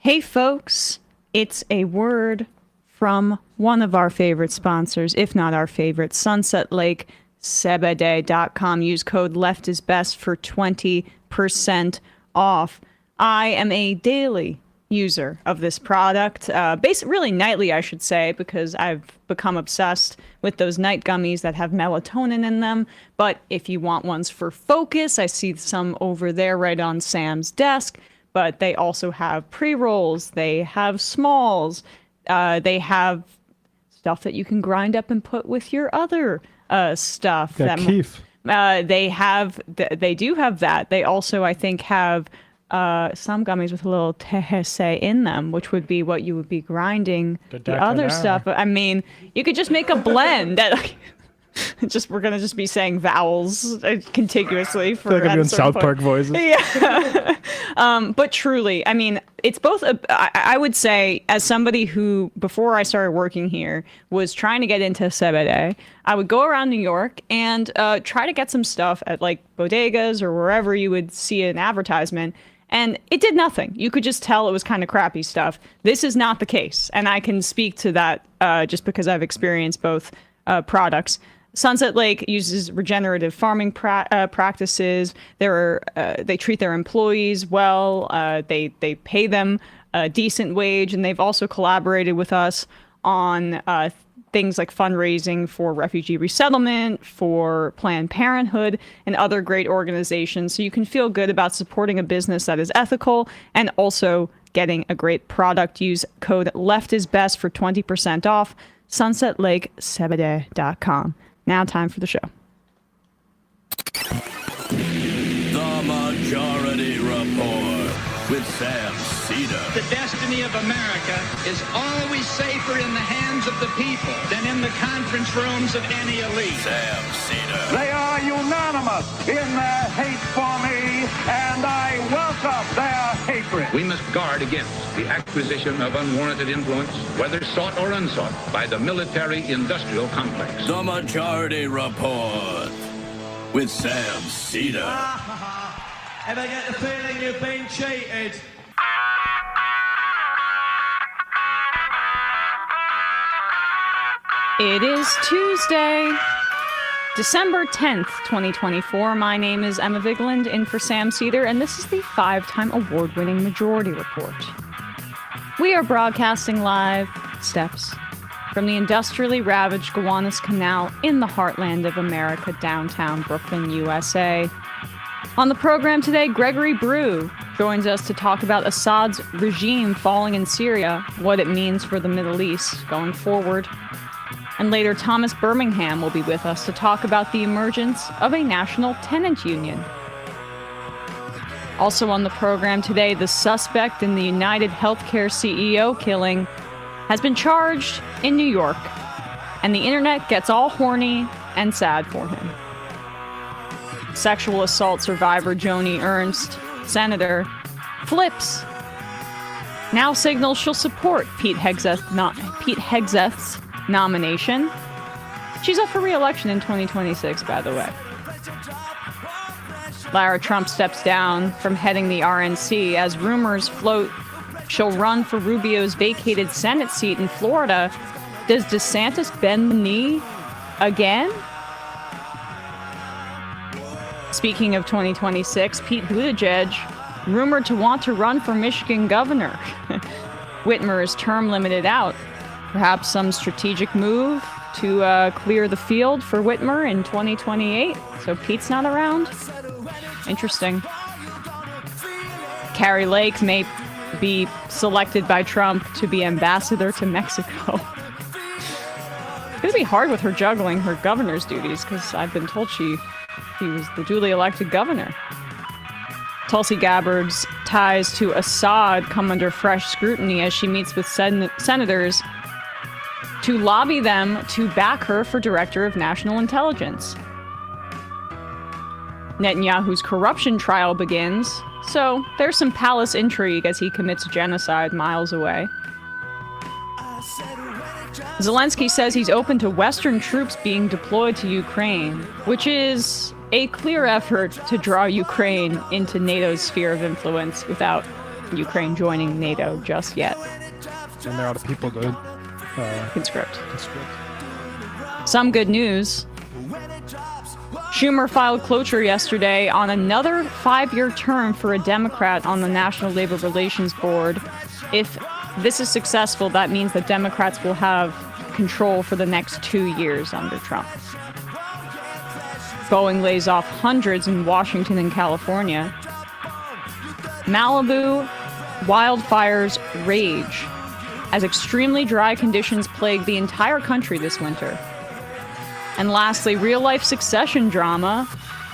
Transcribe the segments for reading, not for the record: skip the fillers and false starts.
Hey folks, it's a word from one of our favorite sponsors, if not our favorite, Sunset Lake CBD.com. Use code LEFTISBEST for 20% off. I am a daily user of this product, really nightly, I should say, because I've become obsessed with those night gummies that have melatonin in them. But if you want ones for focus, I see some over there right on Sam's desk. But they also have pre-rolls, they have smalls, they have stuff that you can grind up and put with your other stuff. That keef. They do have that. They also, I think, have some gummies with a little THC in them, which would be what you would be grinding the other stuff. I mean, you could just make a blend that... we're gonna just be saying vowels contiguously for like I'm doing South Park voices. Yeah. But truly, I mean, it's both. I would say, as somebody who before I started working here was trying to get into CBD, I would go around New York and try to get some stuff at like bodegas or wherever you would see an advertisement. And it did nothing. You could just tell it was kind of crappy stuff. This is not the case. And I can speak to that just because I've experienced both products. Sunset Lake uses regenerative farming practices. They treat their employees well. They pay them a decent wage, and they've also collaborated with us on things like fundraising for refugee resettlement, for Planned Parenthood, and other great organizations. So you can feel good about supporting a business that is ethical and also getting a great product. Use code LEFTISBEST for 20% off. SunsetLakeCBD.com. Now time for the show. The Majority Report with Sam Seder. The destiny of America is always safer in the hands of the people than in the conference rooms of any elite. Sam Seder. They are unanimous in their hate for me, and I welcome their hatred. We must guard against the acquisition of unwarranted influence, whether sought or unsought, by the military-industrial complex. The Majority Report with Sam Seder. Ever get the feeling you've been cheated? It is Tuesday, December 10th, 2024. My name is Emma Vigeland, in for Sam Seder, and this is the 5-time award-winning Majority Report. We are broadcasting live steps from the industrially ravaged Gowanus Canal in the heartland of America, downtown Brooklyn, USA. On the program today, Gregory Brew joins us to talk about Assad's regime falling in Syria, what it means for the Middle East going forward. And later, Thomas Birmingham will be with us to talk about the emergence of a national tenant union. Also on the program today, the suspect in the UnitedHealthcare CEO killing has been charged in New York, and the internet gets all horny and sad for him. Sexual assault survivor Joni Ernst, senator, flips. Now signals she'll support Pete Hegseth's nomination. She's up for re-election in 2026, by the way. Lara Trump steps down from heading the RNC as rumors float she'll run for Rubio's vacated Senate seat in Florida. Does DeSantis bend the knee again? Speaking of 2026, Pete Buttigieg, rumored to want to run for Michigan governor. Whitmer is term limited out. Perhaps some strategic move to clear the field for Whitmer in 2028, so Pete's not around. Interesting. Carrie Lake may be selected by Trump to be ambassador to Mexico. It's going to be hard with her juggling her governor's duties, because I've been told she was the duly elected governor. Tulsi Gabbard's ties to Assad come under fresh scrutiny as she meets with senators to lobby them to back her for Director of National Intelligence. Netanyahu's corruption trial begins, so there's some palace intrigue as he commits genocide miles away. Zelensky says he's open to Western troops being deployed to Ukraine, which is a clear effort to draw Ukraine into NATO's sphere of influence without Ukraine joining NATO just yet. And there are other people to Conscript. conscript. Some good news. Schumer filed cloture yesterday on another 5-year term for a Democrat on the National Labor Relations Board. If this is successful, that means that Democrats will have control for the next 2 years under Trump. Boeing lays off hundreds in Washington and California. Malibu wildfires rage as extremely dry conditions plague the entire country this winter. And lastly, real-life succession drama.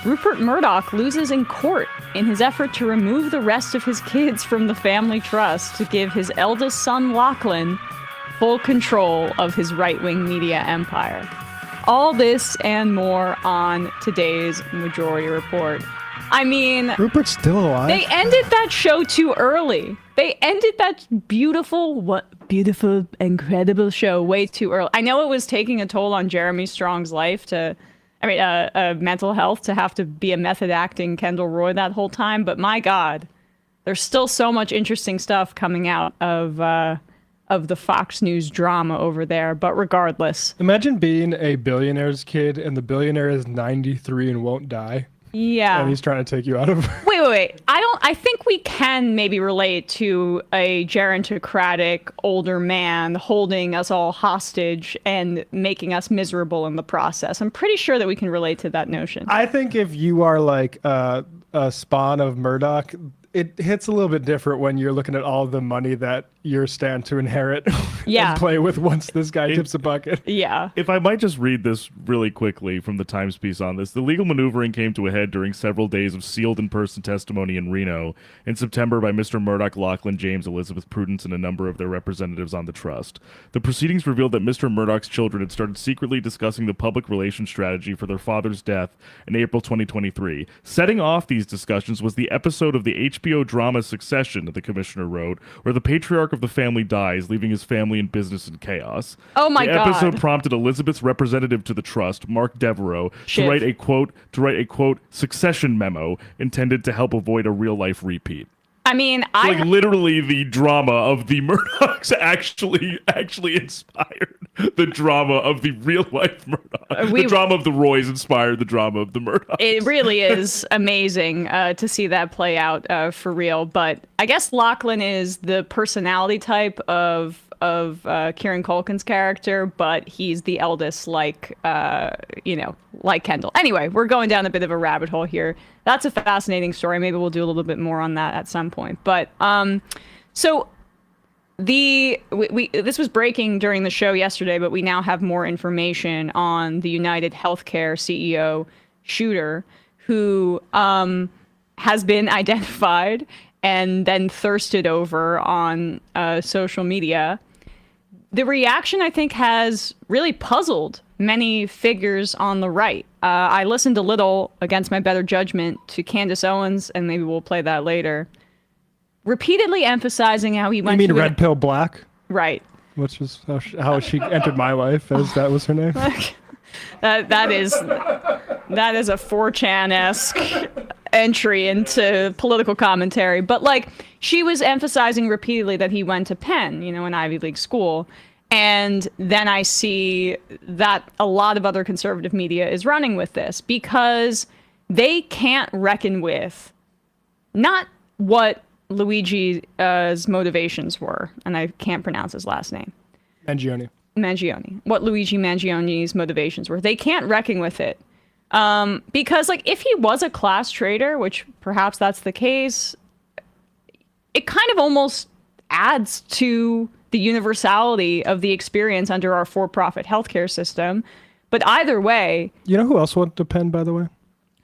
Rupert Murdoch loses in court in his effort to remove the rest of his kids from the family trust to give his eldest son, Lachlan, full control of his right-wing media empire. All this and more on today's Majority Report. I mean, Rupert's still alive? they ended that show too early. They ended that beautiful, incredible show way too early. I know it was taking a toll on Jeremy Strong's life mental health to have to be a method acting Kendall Roy that whole time. But my God, there's still so much interesting stuff coming out of the Fox News drama over there. But regardless. Imagine being a billionaire's kid and the billionaire is 93 and won't die. Yeah. And he's trying to take you out of... Wait. I think we can maybe relate to a gerontocratic older man holding us all hostage and making us miserable in the process. I'm pretty sure that we can relate to that notion. I think if you are like a spawn of Murdoch, it hits a little bit different when you're looking at all the money that you're stand to inherit Yeah. and play with once this guy tips a bucket. Yeah. If I might just read this really quickly from the Times piece on this. The legal maneuvering came to a head during several days of sealed in-person testimony in Reno in September by Mr. Murdoch, Lachlan, James, Elizabeth Prudence, and a number of their representatives on the trust. The proceedings revealed that Mr. Murdoch's children had started secretly discussing the public relations strategy for their father's death in April 2023. Setting off these discussions was the episode of the HBO drama Succession, the commissioner wrote, where the patriarch of the family dies, leaving his family and business in chaos. Oh my God. The episode prompted Elizabeth's representative to the trust, Mark Devereaux, to write a quote succession memo intended to help avoid a real life repeat. I mean, Like literally the drama of the Murdochs actually inspired the drama of the real life Murdoch. The drama of the Roys inspired the drama of the Murdochs. It really is amazing to see that play out for real. But I guess Lachlan is the personality type of Kieran Culkin's character, but he's the eldest, like Kendall. Anyway, we're going down a bit of a rabbit hole here. That's a fascinating story. Maybe we'll do a little bit more on that at some point. But so this was breaking during the show yesterday, but we now have more information on the UnitedHealthcare CEO shooter, who has been identified and then thirsted over on social media. The reaction, I think, has really puzzled many figures on the right. I listened a little, against my better judgment, to Candace Owens, and maybe we'll play that later, repeatedly emphasizing how he went You to... mean Red Pill Black? Right. Which is how she entered my life, as that was her name. That is a 4chan-esque entry into political commentary. But like, she was emphasizing repeatedly that he went to Penn, an Ivy League school. And then I see that a lot of other conservative media is running with this because they can't reckon with not what Luigi's motivations were, and I can't pronounce his last name. Mangione. What Luigi Mangione's motivations were. They can't reckon with it. Because like, if he was a class traitor, which perhaps that's the case, it kind of almost adds to the universality of the experience under our for-profit healthcare system. But either way... You know who else went to Penn, by the way?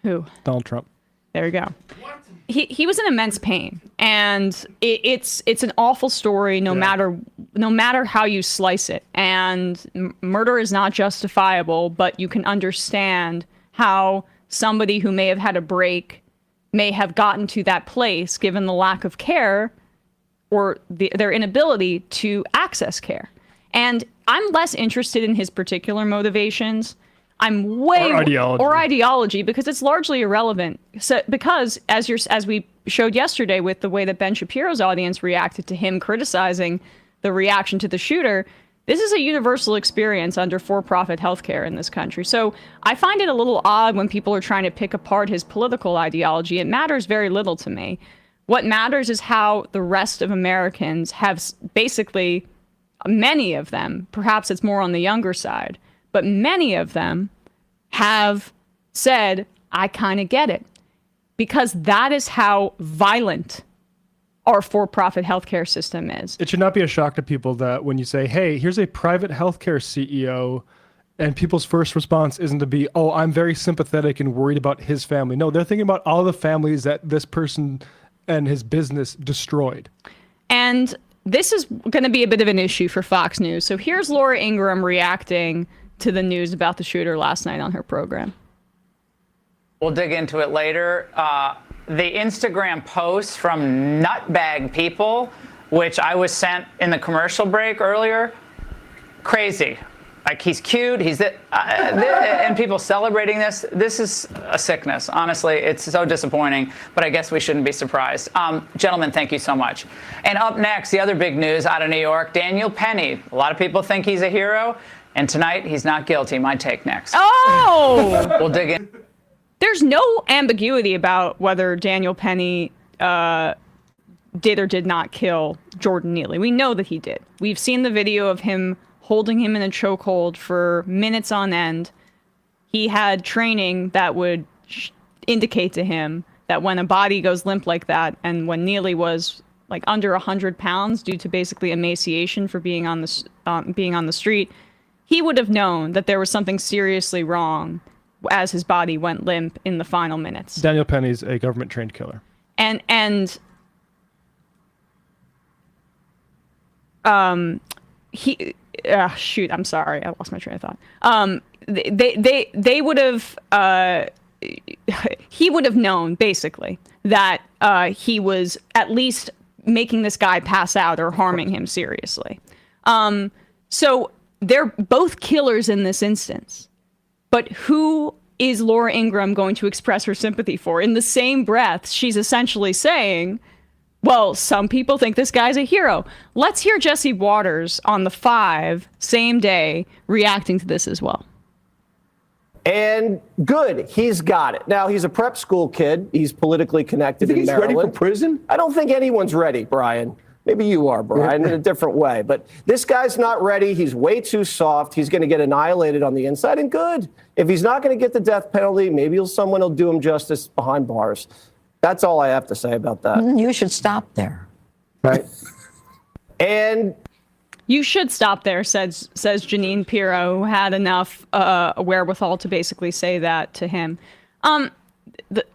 Who? Donald Trump. There you go. He was in immense pain, and it's an awful story no matter how you slice it. And murder is not justifiable, but you can understand how somebody who may have had a break may have gotten to that place given the lack of care or their inability to access care. And I'm less interested in his particular motivations. I'm way Or ideology. because it's largely irrelevant. So because as we showed yesterday with the way that Ben Shapiro's audience reacted to him criticizing the reaction to the shooter, this is a universal experience under for-profit healthcare in this country. So I find it a little odd when people are trying to pick apart his political ideology. It matters very little to me. What matters is how the rest of Americans have basically, many of them, perhaps it's more on the younger side, but many of them have said, I kind of get it. Because that is how violent our for-profit healthcare system is. It should not be a shock to people that when you say, hey, here's a private healthcare CEO, and people's first response isn't to be, oh, I'm very sympathetic and worried about his family. No, they're thinking about all the families that this person and his business destroyed. And this is going to be a bit of an issue for Fox News. So here's Laura Ingraham reacting to the news about the shooter last night on her program. We'll dig into it later. The Instagram posts from nutbag people, which I was sent in the commercial break earlier, crazy. Like, he's cute, and people celebrating this. This is a sickness. Honestly, it's so disappointing, but I guess we shouldn't be surprised. Gentlemen, thank you so much. And up next, the other big news out of New York, Daniel Penny. A lot of people think he's a hero, and tonight he's not guilty. My take next. Oh! We'll dig in. There's no ambiguity about whether Daniel Penny did or did not kill Jordan Neely. We know that he did. We've seen the video of him holding him in a chokehold for minutes on end. He had training that would indicate to him that when a body goes limp like that, and when Neely was like under 100 pounds due to basically emaciation for being on the street, he would have known that there was something seriously wrong as his body went limp in the final minutes. Daniel Penny's a government-trained killer. And he shoot, I'm sorry, I lost my train of thought. They would have he would have known basically that he was at least making this guy pass out or harming him seriously. So they're both killers in this instance. But who is Laura Ingraham going to express her sympathy for? In the same breath, she's essentially saying, well, some people think this guy's a hero. Let's hear Jesse Waters on the 5, same day, reacting to this as well. And good, he's got it. Now, he's a prep school kid. He's politically connected in Maryland. He's ready for prison? I don't think anyone's ready, Brian. Maybe you are, Brian, in a different way. But this guy's not ready. He's way too soft. He's going to get annihilated on the inside. And good. If he's not going to get the death penalty, maybe someone will do him justice behind bars. That's all I have to say about that. You should stop there. Right. And you should stop there, says Janine Pirro, who had enough wherewithal to basically say that to him.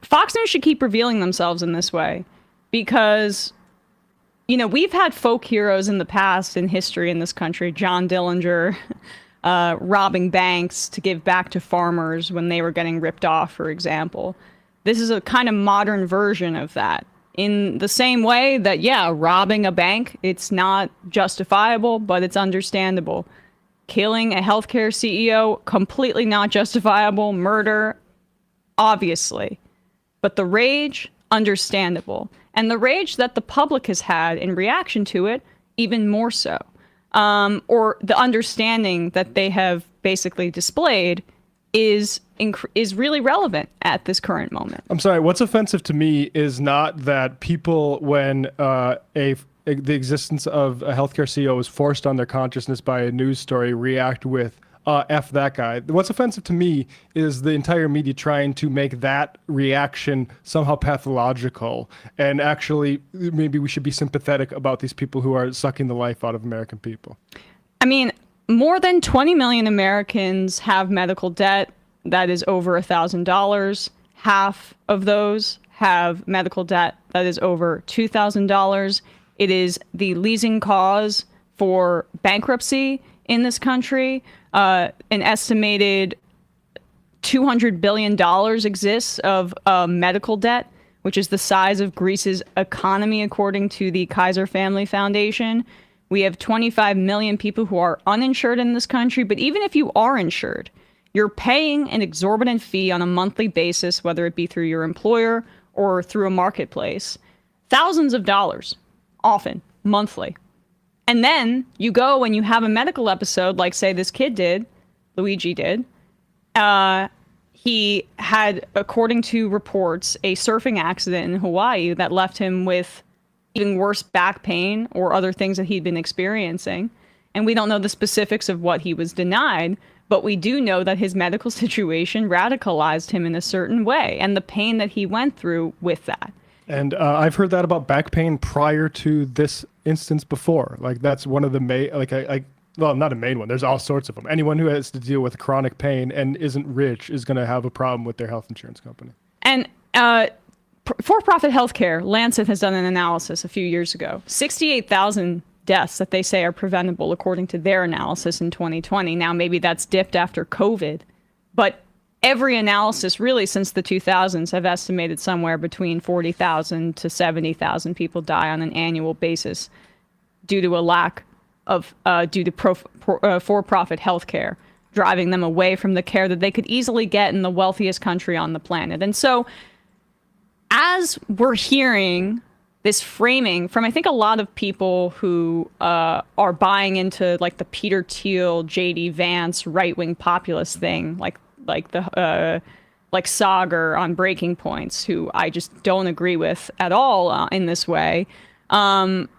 Fox News should keep revealing themselves in this way because, you know, we've had folk heroes in the past in history in this country. John Dillinger robbing banks to give back to farmers when they were getting ripped off, for example. This is a kind of modern version of that. In the same way that, yeah, robbing a bank, it's not justifiable, but it's understandable. Killing a healthcare CEO, completely not justifiable. Murder, obviously. But the rage, understandable. And the rage that the public has had in reaction to it, even more so. Or the understanding that they have basically displayed is really relevant at this current moment. I'm sorry, what's offensive to me is not that people, when the existence of a healthcare CEO is forced on their consciousness by a news story, react with, F that guy. What's offensive to me is the entire media trying to make that reaction somehow pathological. And actually, maybe we should be sympathetic about these people who are sucking the life out of American people. I mean, more than 20 million Americans have medical debt that is over $1,000. Half of those have medical debt that is over $2,000. It is the leading cause for bankruptcy in this country. An estimated $200 billion exists of medical debt, which is the size of Greece's economy, according to the Kaiser Family Foundation. We have 25 million people who are uninsured in this country. But even if you are insured, You're paying an exorbitant fee on a monthly basis, whether it be through your employer or through a marketplace. Thousands of dollars, often, monthly. And then you go and you have a medical episode like, say, this kid did, Luigi did. He had, according to reports, a surfing accident in Hawaii that left him with even worse back pain or other things that he'd been experiencing. And we don't know the specifics of what he was denied, but we do know that his medical situation radicalized him in a certain way and the pain that he went through with that. And I've heard that about back pain prior to this instance before. Like, that's one of the main, well, not a main one. There's all sorts of them. Anyone who has to deal with chronic pain and isn't rich is going to have a problem with their health insurance company. And for-profit healthcare, Lancet has done an analysis a few years ago. 68,000 deaths that they say are preventable according to their analysis in 2020. Now, maybe that's dipped after COVID, but every analysis really since the 2000s have estimated somewhere between 40,000 to 70,000 people die on an annual basis due to a lack of for-profit healthcare, driving them away from the care that they could easily get in the wealthiest country on the planet. And so as we're hearing this framing from, I think, a lot of people who are buying into like the Peter Thiel, J.D. Vance right-wing populist thing, like Sagar on Breaking Points, who I just don't agree with at all in this way.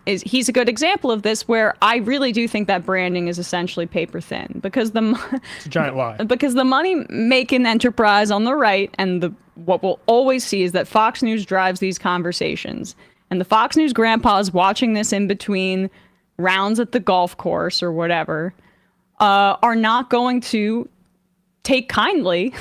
He's a good example of this, where I really do think that branding is essentially paper thin, because it's a giant lie. Because the money-making enterprise on the right, and what we'll always see is that Fox News drives these conversations, and the Fox News grandpas watching this in between rounds at the golf course or whatever are not going to take kindly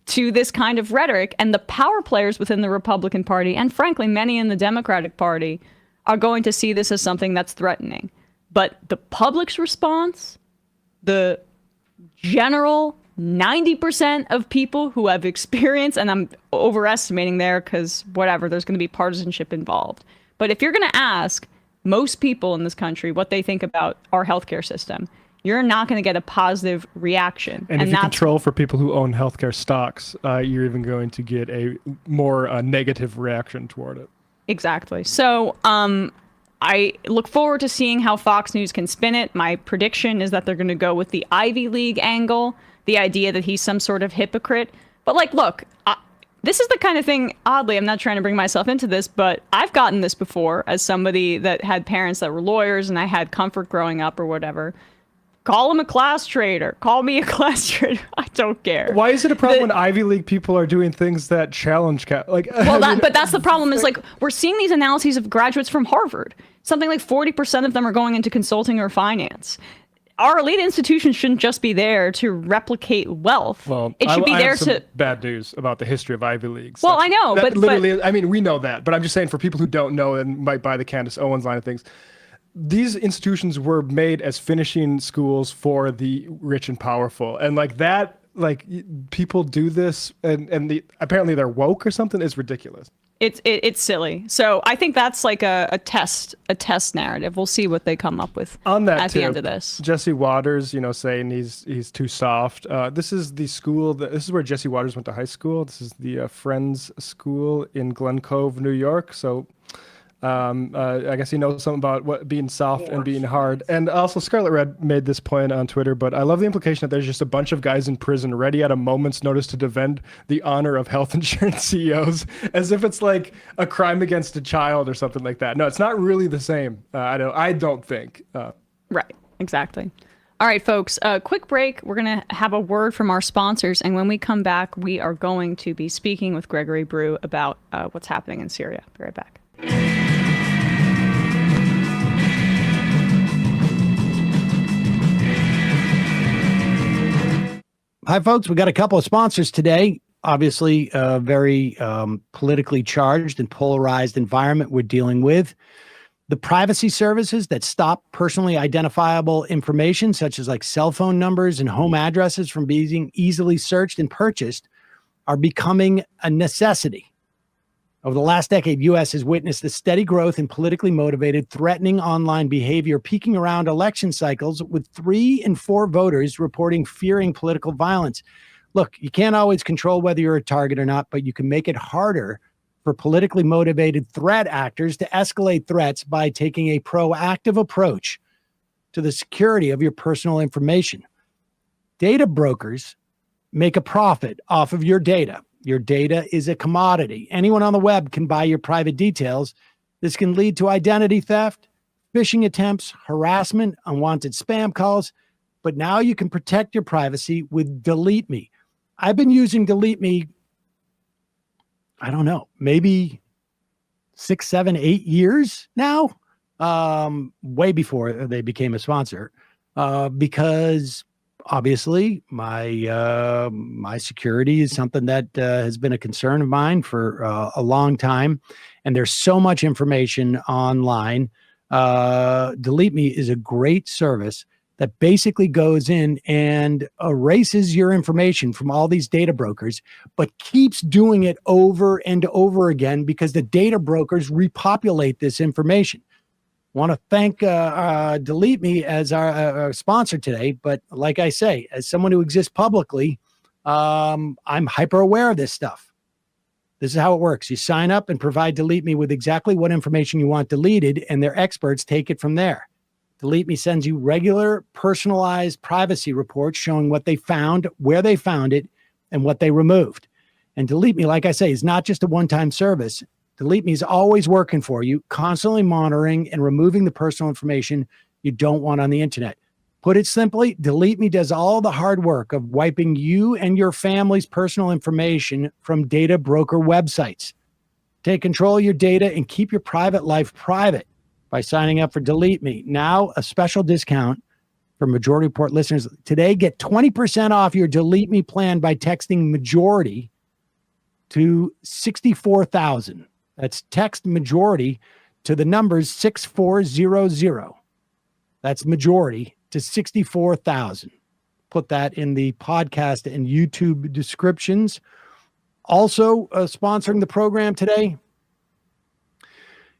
to this kind of rhetoric, and the power players within the Republican Party, and frankly many in the Democratic Party, are going to see this as something that's threatening. But the public's response, the general 90% of people who have experienced, and I'm overestimating there because whatever, there's going to be partisanship involved. But if you're going to ask most people in this country what they think about our healthcare system, you're not going to get a positive reaction. And if you control for people who own healthcare stocks, you're even going to get a more negative reaction toward it. Exactly. So I look forward to seeing how Fox News can spin it. My prediction is that they're going to go with the Ivy League angle, the idea that he's some sort of hypocrite. But like, look, this is the kind of thing, oddly, I'm not trying to bring myself into this, but I've gotten this before as somebody that had parents that were lawyers and I had comfort growing up or whatever. Call him a class traitor. Call me a class traitor. I don't care. Why is it a problem when Ivy League people are doing things that challenge but that's the problem, is like we're seeing these analyses of graduates from Harvard. Something like 40% of them are going into consulting or finance. Our elite institutions shouldn't just be there to replicate wealth. Well, it should be I there have some to bad news about the history of Ivy Leagues. Well, I know, but literally, I mean, we know that, but I'm just saying for people who don't know and might buy the Candace Owens line of things, these institutions were made as finishing schools for the rich and powerful. And like that, like people do this and apparently they're woke or something is ridiculous. It's silly. So I think that's like a test narrative. We'll see what they come up with on that at the end of this. Jesse Waters, saying he's too soft. This is the school this is where Jesse Waters went to high school. This is the Friends School in Glen Cove, New York. So I guess he knows something about what being soft and being hard. And also Scarlet Red made this point on Twitter, but I love the implication that there's just a bunch of guys in prison ready at a moment's notice to defend the honor of health insurance CEOs, as if it's like a crime against a child or something like that. No, it's not really the same. I don't think. Right. Exactly. All right, folks, quick break. We're going to have a word from our sponsors. And when we come back, we are going to be speaking with Gregory Brew about what's happening in Syria. Be right back. Hi, folks. We got a couple of sponsors today. Obviously, a very politically charged and polarized environment we're dealing with. The privacy services that stop personally identifiable information, such as like cell phone numbers and home addresses, from being easily searched and purchased, are becoming a necessity. Over the last decade, U.S. has witnessed the steady growth in politically motivated, threatening online behavior, peaking around election cycles, with 3 in 4 voters reporting fearing political violence. Look, you can't always control whether you're a target or not, but you can make it harder for politically motivated threat actors to escalate threats by taking a proactive approach to the security of your personal information. Data brokers make a profit off of your data. Your data is a commodity. Anyone on the web can buy your private details. This can lead to identity theft, phishing attempts, harassment, unwanted spam calls. But now you can protect your privacy with DeleteMe. I've been using DeleteMe, I don't know, maybe 6, 7, 8 years now, way before they became a sponsor, because obviously my security is something that has been a concern of mine for a long time, and there's so much information online. DeleteMe is a great service that basically goes in and erases your information from all these data brokers, but keeps doing it over and over again because the data brokers repopulate this information. Want to thank DeleteMe as our sponsor today, but like I say, as someone who exists publicly, I'm hyper aware of this stuff. This is how it works. You sign up and provide DeleteMe with exactly what information you want deleted, and their experts take it from there. DeleteMe sends you regular, personalized privacy reports showing what they found, where they found it, and what they removed. And DeleteMe, like I say, is not just a one-time service. DeleteMe is always working for you, constantly monitoring and removing the personal information you don't want on the internet. Put it simply, DeleteMe does all the hard work of wiping you and your family's personal information from data broker websites. Take control of your data and keep your private life private by signing up for DeleteMe. Now, a special discount for Majority Report listeners. Today, get 20% off your DeleteMe plan by texting majority to 64,000. That's text majority to the numbers 6400. That's majority to 64,000. Put that in the podcast and YouTube descriptions. Also sponsoring the program today,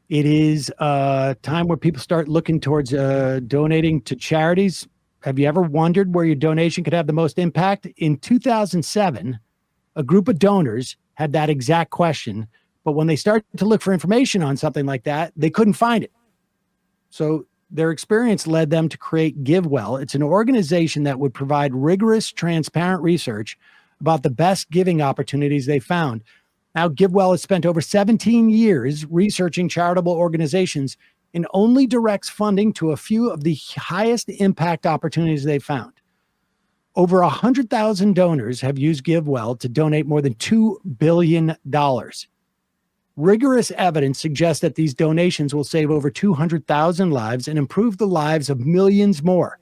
it is a time where people start looking towards donating to charities. Have you ever wondered where your donation could have the most impact? In 2007, a group of donors had that exact question, but when they started to look for information on something like that, they couldn't find it. So their experience led them to create GiveWell. It's an organization that would provide rigorous, transparent research about the best giving opportunities they found. Now, GiveWell has spent over 17 years researching charitable organizations and only directs funding to a few of the highest impact opportunities they found. Over 100,000 donors have used GiveWell to donate more than $2 billion. Rigorous evidence suggests that these donations will save over 200,000 lives and improve the lives of millions more.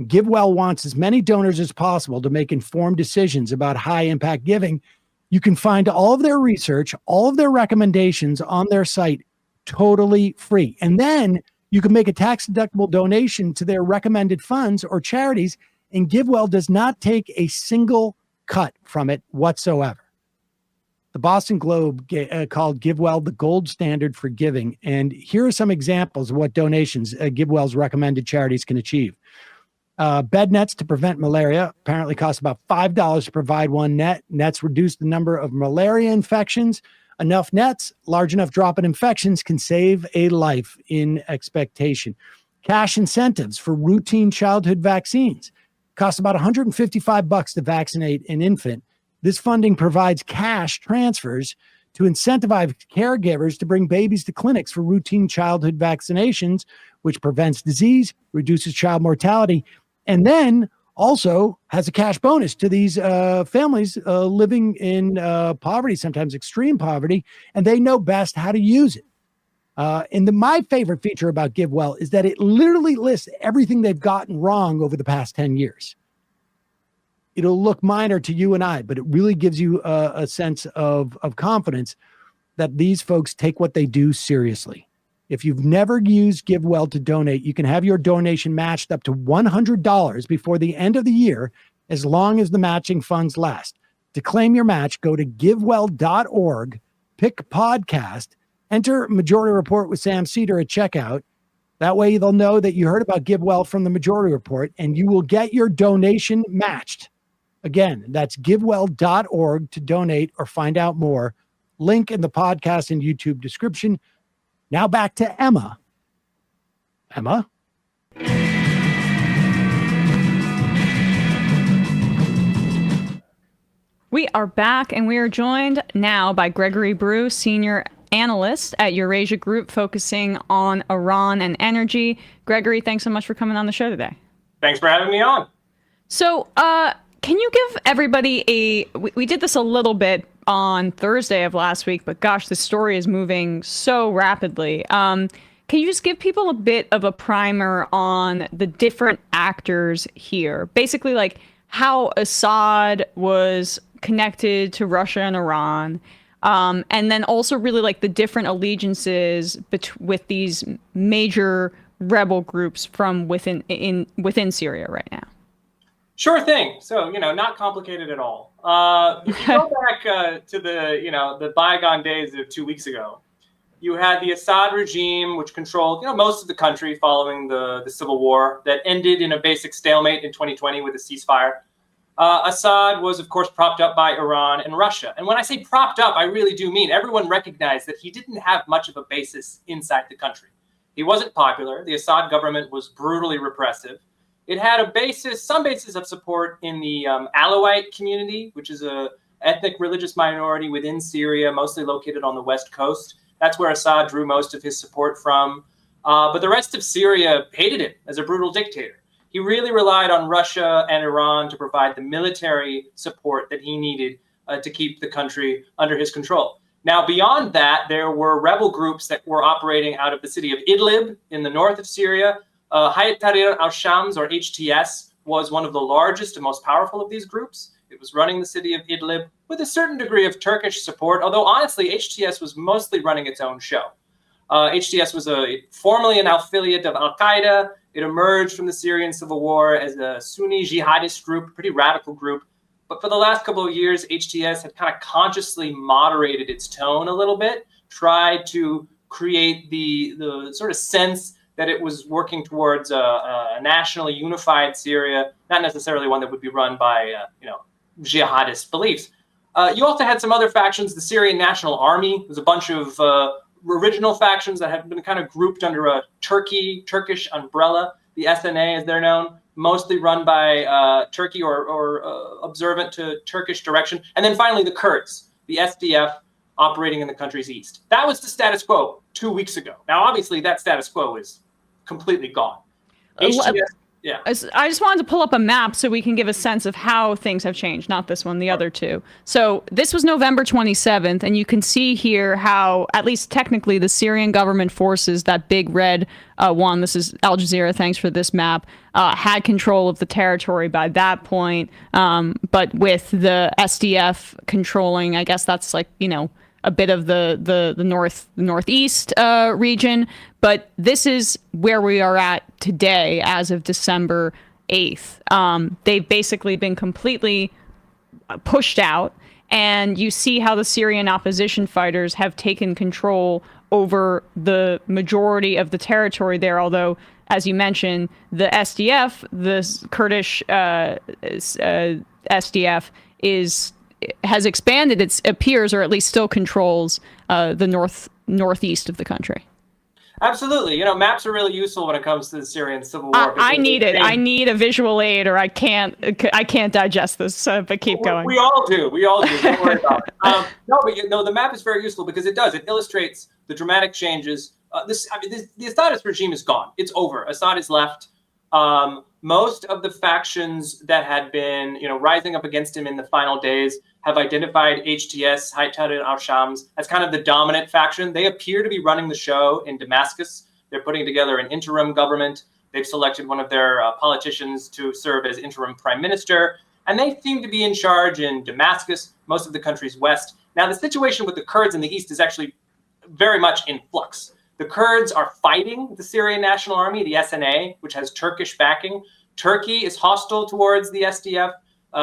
GiveWell wants as many donors as possible to make informed decisions about high-impact giving. You can find all of their research, all of their recommendations on their site totally free. And then you can make a tax-deductible donation to their recommended funds or charities, and GiveWell does not take a single cut from it whatsoever. The Boston Globe called GiveWell the gold standard for giving. And here are some examples of what donations GiveWell's recommended charities can achieve. Bed nets to prevent malaria apparently cost about $5 to provide one net. Nets reduce the number of malaria infections. Enough nets, large enough drop in infections can save a life in expectation. Cash incentives for routine childhood vaccines cost about $155 to vaccinate an infant. This funding provides cash transfers to incentivize caregivers to bring babies to clinics for routine childhood vaccinations, which prevents disease, reduces child mortality, and then also has a cash bonus to these families living in poverty, sometimes extreme poverty, and they know best how to use it. My favorite feature about GiveWell is that it literally lists everything they've gotten wrong over the past 10 years. It'll look minor to you and I, but it really gives you a sense of confidence that these folks take what they do seriously. If you've never used GiveWell to donate, you can have your donation matched up to $100 before the end of the year, as long as the matching funds last. To claim your match, go to givewell.org pick podcast, enter Majority Report with Sam Seder at checkout. That way they'll know that you heard about GiveWell from the Majority Report, and you will get your donation matched. Again, that's givewell.org to donate or find out more. Link in the podcast and YouTube description. Now back to Emma. Emma? We are back, and we are joined now by Gregory Brew, senior analyst at Eurasia Group, focusing on Iran and energy. Gregory, thanks so much for coming on the show today. Thanks for having me on. So, can you give everybody we did this a little bit on Thursday of last week, but gosh, this story is moving so rapidly. Can you just give people a bit of a primer on the different actors here? Basically, like how Assad was connected to Russia and Iran, and then also really like the different allegiances with these major rebel groups from within Syria right now. Sure thing. So, not complicated at all. If you go back to the bygone days of 2 weeks ago, you had the Assad regime, which controlled most of the country following the civil war that ended in a basic stalemate in 2020 with a ceasefire. Assad was, of course, propped up by Iran and Russia. And when I say propped up, I really do mean everyone recognized that he didn't have much of a basis inside the country. He wasn't popular. The Assad government was brutally repressive. It had some basis of support in the Alawite community, which is a ethnic religious minority within Syria, mostly located on the west coast. That's where Assad drew most of his support from. But the rest of Syria hated him as a brutal dictator. He really relied on Russia and Iran to provide the military support that he needed to keep the country under his control. Now, beyond that, there were rebel groups that were operating out of the city of Idlib in the north of Syria. Hayat Tahrir al-Shams, or HTS, was one of the largest and most powerful of these groups. It was running the city of Idlib with a certain degree of Turkish support, although honestly, HTS was mostly running its own show. HTS was formerly an affiliate of al-Qaeda. It emerged from the Syrian civil war as a Sunni jihadist group, pretty radical group. But for the last couple of years, HTS had kind of consciously moderated its tone a little bit, tried to create the sort of sense that it was working towards a nationally unified Syria, not necessarily one that would be run by jihadist beliefs. You also had some other factions. The Syrian National Army was a bunch of original factions that had been kind of grouped under a Turkish umbrella, the SNA as they're known, mostly run by Turkey or observant to Turkish direction. And then finally the Kurds, the SDF, operating in the country's east. That was the status quo 2 weeks ago. Now, obviously, that status quo is completely gone. HTS, yeah. I just wanted to pull up a map so we can give a sense of how things have changed, not this one, the other two. So this was November 27th, and you can see here how, at least technically, the Syrian government forces, that big red one, this is Al Jazeera, thanks for this map, had control of the territory by that point. But with the SDF controlling, I guess that's like, a bit of the northeast region, but this is where we are at today as of December 8th. They've basically been completely pushed out, and you see how the Syrian opposition fighters have taken control over the majority of the territory there, although, as you mentioned, the SDF, the Kurdish SDF, has expanded, it appears, or at least still controls the northeast of the country. Absolutely. Maps are really useful when it comes to the Syrian civil war. I need it. I need a visual aid, or I can't digest this, but keep going. We all do. Don't worry about it. The map is very useful because it illustrates the dramatic changes. The Assadist regime is gone. It's over. Assad is left. Most of the factions that had been, rising up against him in the final days have identified HTS, Hayat Tahrir al-Shams, as kind of the dominant faction. They appear to be running the show in Damascus. They're putting together an interim government. They've selected one of their politicians to serve as interim prime minister, and they seem to be in charge in Damascus, most of the country's west. Now, the situation with the Kurds in the east is actually very much in flux. The Kurds are fighting the Syrian National Army, the SNA, which has Turkish backing. Turkey is hostile towards the SDF.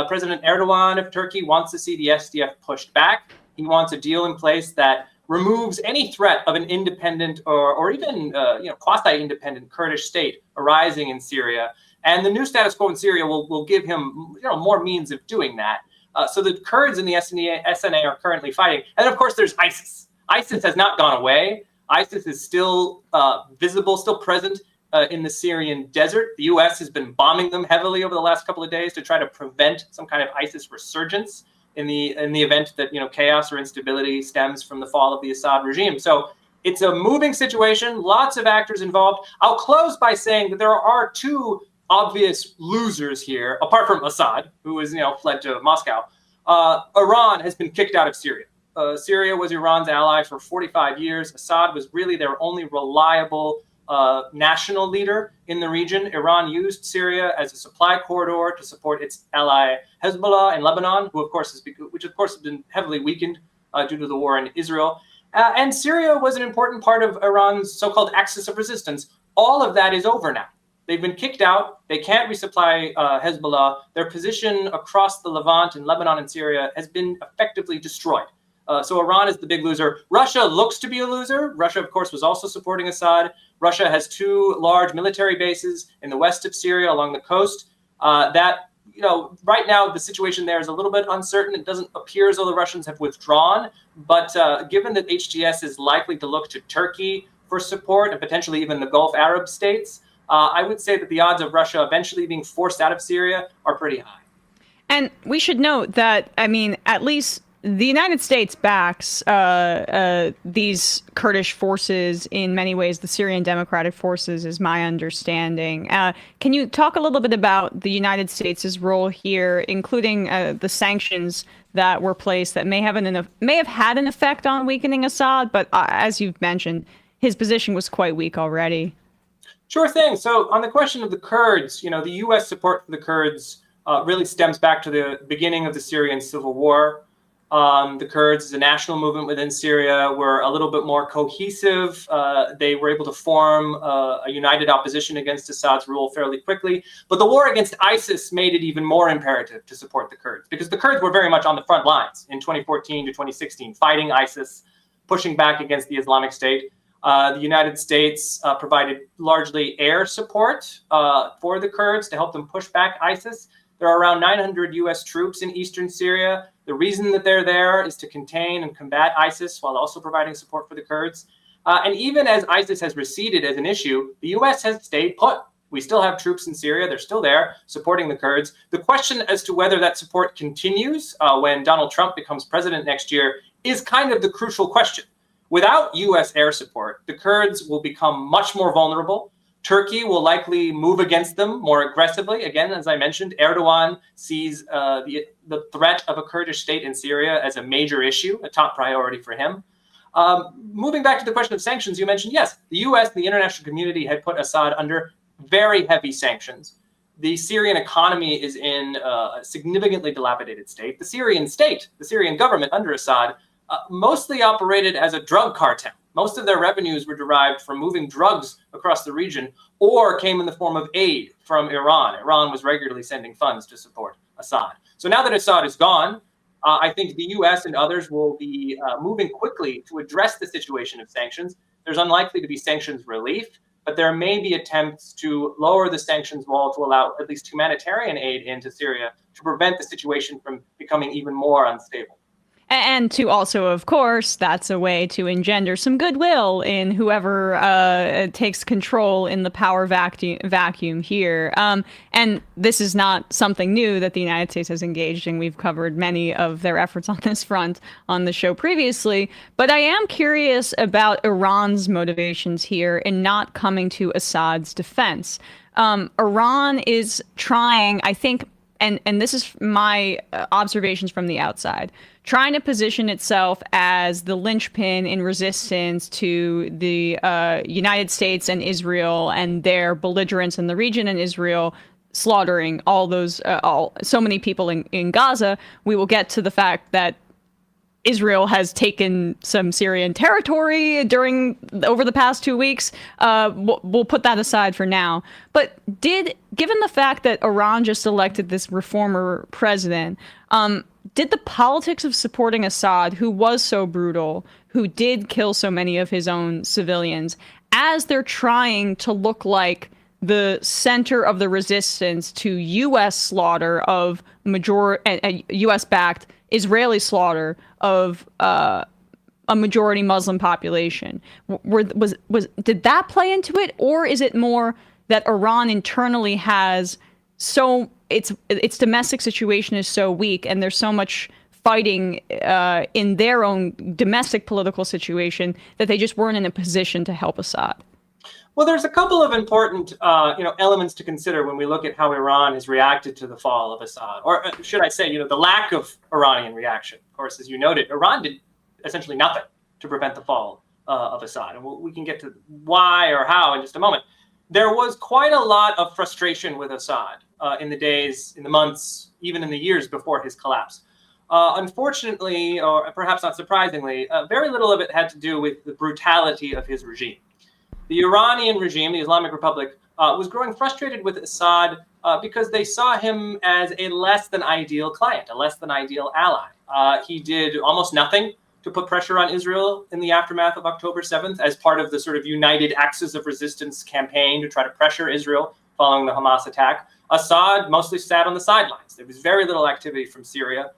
President Erdogan of Turkey wants to see the SDF pushed back. He wants a deal in place that removes any threat of an independent or even quasi-independent Kurdish state arising in Syria. And the new status quo in Syria will give him more means of doing that. So the Kurds in the SNA are currently fighting. And of course, there's ISIS. ISIS has not gone away. ISIS is still visible, still present in the Syrian desert. The U.S. has been bombing them heavily over the last couple of days to try to prevent some kind of ISIS resurgence in the event that chaos or instability stems from the fall of the Assad regime. So it's a moving situation, lots of actors involved. I'll close by saying that there are two obvious losers here, apart from Assad, who is fled to Moscow. Iran has been kicked out of Syria. Syria was Iran's ally for 45 years. Assad was really their only reliable national leader in the region. Iran used Syria as a supply corridor to support its ally Hezbollah in Lebanon, which of course has been heavily weakened due to the war in Israel. And Syria was an important part of Iran's so-called axis of resistance. All of that is over now. They've been kicked out. They can't resupply Hezbollah. Their position across the Levant and Lebanon and Syria has been effectively destroyed. So Iran is the big loser. Russia looks to be a loser. Russia, of course, was also supporting Assad. Russia has two large military bases in the west of Syria along the coast. Right now the situation there is a little bit uncertain. It doesn't appear as though the Russians have withdrawn. But given that HTS is likely to look to Turkey for support and potentially even the Gulf Arab states, I would say that the odds of Russia eventually being forced out of Syria are pretty high. And we should note that, at least the United States backs these Kurdish forces in many ways. The Syrian Democratic Forces is my understanding. Can you talk a little bit about the United States' role here, including the sanctions that were placed that may have had an effect on weakening Assad, but as you've mentioned, his position was quite weak already. Sure thing. So on the question of the Kurds, the U.S. support for the Kurds really stems back to the beginning of the Syrian civil war. The Kurds, as a national movement within Syria, were a little bit more cohesive. They were able to form a united opposition against Assad's rule fairly quickly. But the war against ISIS made it even more imperative to support the Kurds, because the Kurds were very much on the front lines in 2014 to 2016, fighting ISIS, pushing back against the Islamic State. The United States provided largely air support for the Kurds to help them push back ISIS. There are around 900 U.S. troops in eastern Syria. The reason that they're there is to contain and combat ISIS while also providing support for the Kurds. And even as ISIS has receded as an issue, the U.S. has stayed put. We still have troops in Syria. They're still there supporting the Kurds. The question as to whether that support continues when Donald Trump becomes president next year is kind of the crucial question. Without U.S. air support, the Kurds will become much more vulnerable. Turkey will likely move against them more aggressively. Again, as I mentioned, Erdogan sees the threat of a Kurdish state in Syria as a major issue, a top priority for him. Moving back to the question of sanctions, you mentioned, yes, the U.S. and the international community had put Assad under very heavy sanctions. The Syrian economy is in a significantly dilapidated state. The Syrian government under Assad, mostly operated as a drug cartel. Most of their revenues were derived from moving drugs across the region or came in the form of aid from Iran. Iran was regularly sending funds to support Assad. So now that Assad is gone, I think the U.S. and others will be moving quickly to address the situation of sanctions. There's unlikely to be sanctions relief, but there may be attempts to lower the sanctions wall to allow at least humanitarian aid into Syria to prevent the situation from becoming even more unstable. And to also, of course, that's a way to engender some goodwill in whoever takes control in the power vacuum here. And this is not something new that the United States has engaged in. We've covered many of their efforts on this front on the show previously. But I am curious about Iran's motivations here in not coming to Assad's defense. Iran is trying, I think, and this is my observations from the outside, trying to position itself as the linchpin in resistance to the United States and Israel and their belligerence in the region, and Israel slaughtering so many people in Gaza. We will get to the fact that Israel has taken some Syrian territory over the past 2 weeks. We'll put that aside for now. But given the fact that Iran just elected this reformer president, did the politics of supporting Assad, who was so brutal, who did kill so many of his own civilians, as they're trying to look like the center of the resistance to U.S. slaughter of U.S.-backed Israeli slaughter of a majority Muslim population, did that play into it, or is it more that Iran internally has its domestic situation is so weak and there's so much fighting in their own domestic political situation that they just weren't in a position to help Assad? Well, there's a couple of important elements to consider when we look at how Iran has reacted to the fall of Assad, or should I say, the lack of Iranian reaction. Of course, as you noted, Iran did essentially nothing to prevent the fall of Assad, and we can get to why or how in just a moment. There was quite a lot of frustration with Assad in the days, in the months, even in the years before his collapse. Unfortunately, or perhaps not surprisingly, very little of it had to do with the brutality of his regime. The Iranian regime, the Islamic Republic, was growing frustrated with Assad because they saw him as a less than ideal client, a less than ideal ally. He did almost nothing to put pressure on Israel in the aftermath of October 7th as part of the sort of United Axis of Resistance campaign to try to pressure Israel following the Hamas attack. Assad mostly sat on the sidelines. There was very little activity from Syria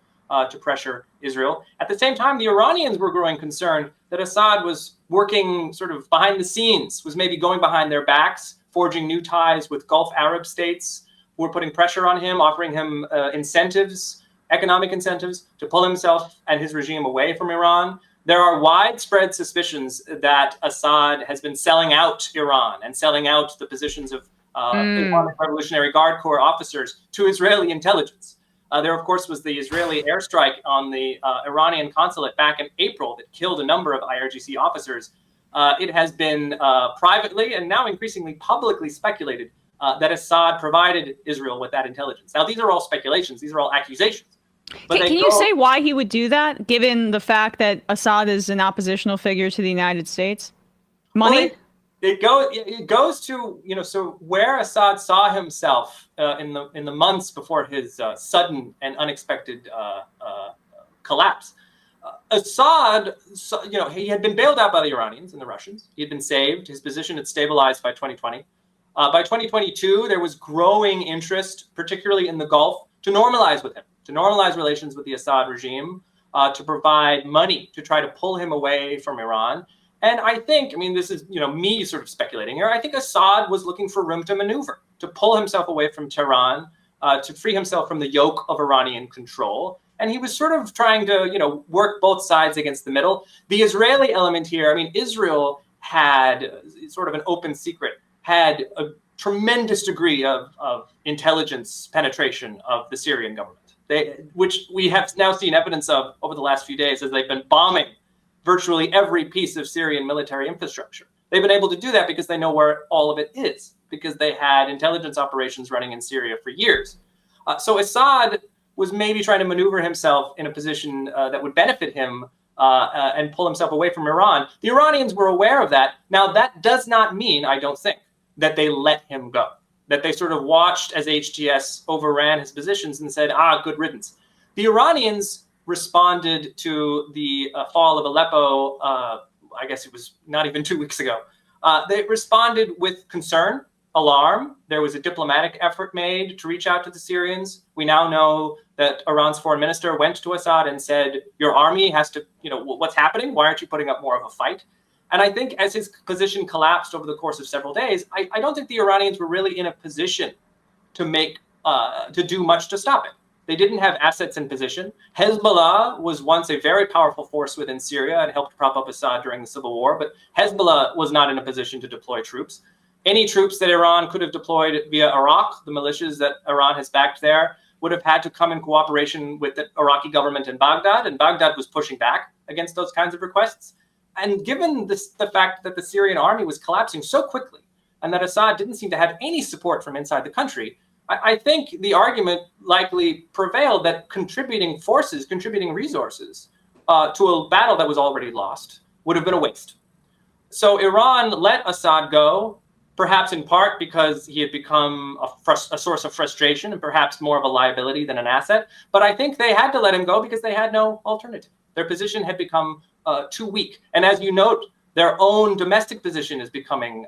to pressure Israel. At the same time, the Iranians were growing concerned that Assad was working sort of behind the scenes, was maybe going behind their backs, forging new ties with Gulf Arab states who were putting pressure on him, offering him incentives, economic incentives, to pull himself and his regime away from Iran. There are widespread suspicions that Assad has been selling out Iran and selling out the positions of Islamic Revolutionary Guard Corps officers to Israeli intelligence. There, of course, was the Israeli airstrike on the Iranian consulate back in April that killed a number of IRGC officers. It has been privately and now increasingly publicly speculated that Assad provided Israel with that intelligence. Now, these are all speculations. These are all accusations. Can you say why he would do that, given the fact that Assad is an oppositional figure to the United States? Money? Well, it goes to, so where Assad saw himself in the months before his sudden and unexpected collapse. Assad, he had been bailed out by the Iranians and the Russians. He had been saved. His position had stabilized by 2020. By 2022, there was growing interest, particularly in the Gulf, to normalize with him, to normalize relations with the Assad regime, to provide money to try to pull him away from Iran. And I think, this is, me sort of speculating here. I think Assad was looking for room to maneuver, to pull himself away from Tehran, to free himself from the yoke of Iranian control. And he was sort of trying to, work both sides against the middle. The Israeli element here, Israel had sort of an open secret, had a tremendous degree of intelligence penetration of the Syrian government, which we have now seen evidence of over the last few days as they've been bombing virtually every piece of Syrian military infrastructure. They've been able to do that because they know where all of it is, because they had intelligence operations running in Syria for years. So Assad was maybe trying to maneuver himself in a position that would benefit him and pull himself away from Iran. The Iranians were aware of that. Now, that does not mean, I don't think, that they let him go, that they sort of watched as HTS overran his positions and said, good riddance. The Iranians responded to the fall of Aleppo, I guess it was not even 2 weeks ago. They responded with concern, alarm. There was a diplomatic effort made to reach out to the Syrians. We now know that Iran's foreign minister went to Assad and said, your army has to, what's happening? Why aren't you putting up more of a fight? And I think as his position collapsed over the course of several days, I don't think the Iranians were really in a position to do much to stop it. They didn't have assets in position. Hezbollah was once a very powerful force within Syria and helped prop up Assad during the civil war, but Hezbollah was not in a position to deploy troops. Any troops that Iran could have deployed via Iraq, the militias that Iran has backed there, would have had to come in cooperation with the Iraqi government in Baghdad, and Baghdad was pushing back against those kinds of requests. And given the fact that the Syrian army was collapsing so quickly and that Assad didn't seem to have any support from inside the country, I think the argument likely prevailed that contributing resources to a battle that was already lost would have been a waste. So Iran let Assad go, perhaps in part because he had become a source of frustration and perhaps more of a liability than an asset. But I think they had to let him go because they had no alternative. Their position had become too weak. And as you note, their own domestic position is becoming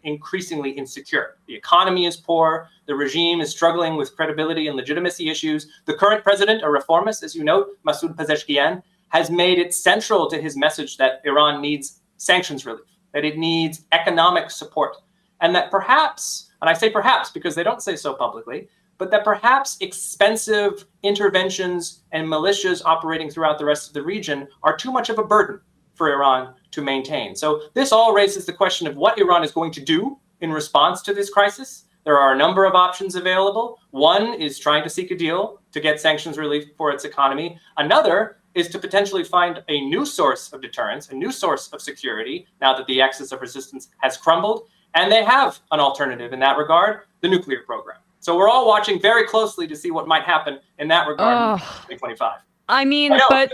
increasingly insecure. The economy is poor. The regime is struggling with credibility and legitimacy issues. The current president, a reformist, as you note, Masoud Pezeshkian, has made it central to his message that Iran needs sanctions relief, that it needs economic support, and that perhaps, and I say perhaps because they don't say so publicly, but that perhaps expensive interventions and militias operating throughout the rest of the region are too much of a burden for Iran to maintain. So this all raises the question of what Iran is going to do in response to this crisis. There are a number of options available. One is trying to seek a deal to get sanctions relief for its economy. Another is to potentially find a new source of deterrence, a new source of security, now that the axis of resistance has crumbled. And they have an alternative in that regard, the nuclear program. So we're all watching very closely to see what might happen in that regard in 2025. I mean, but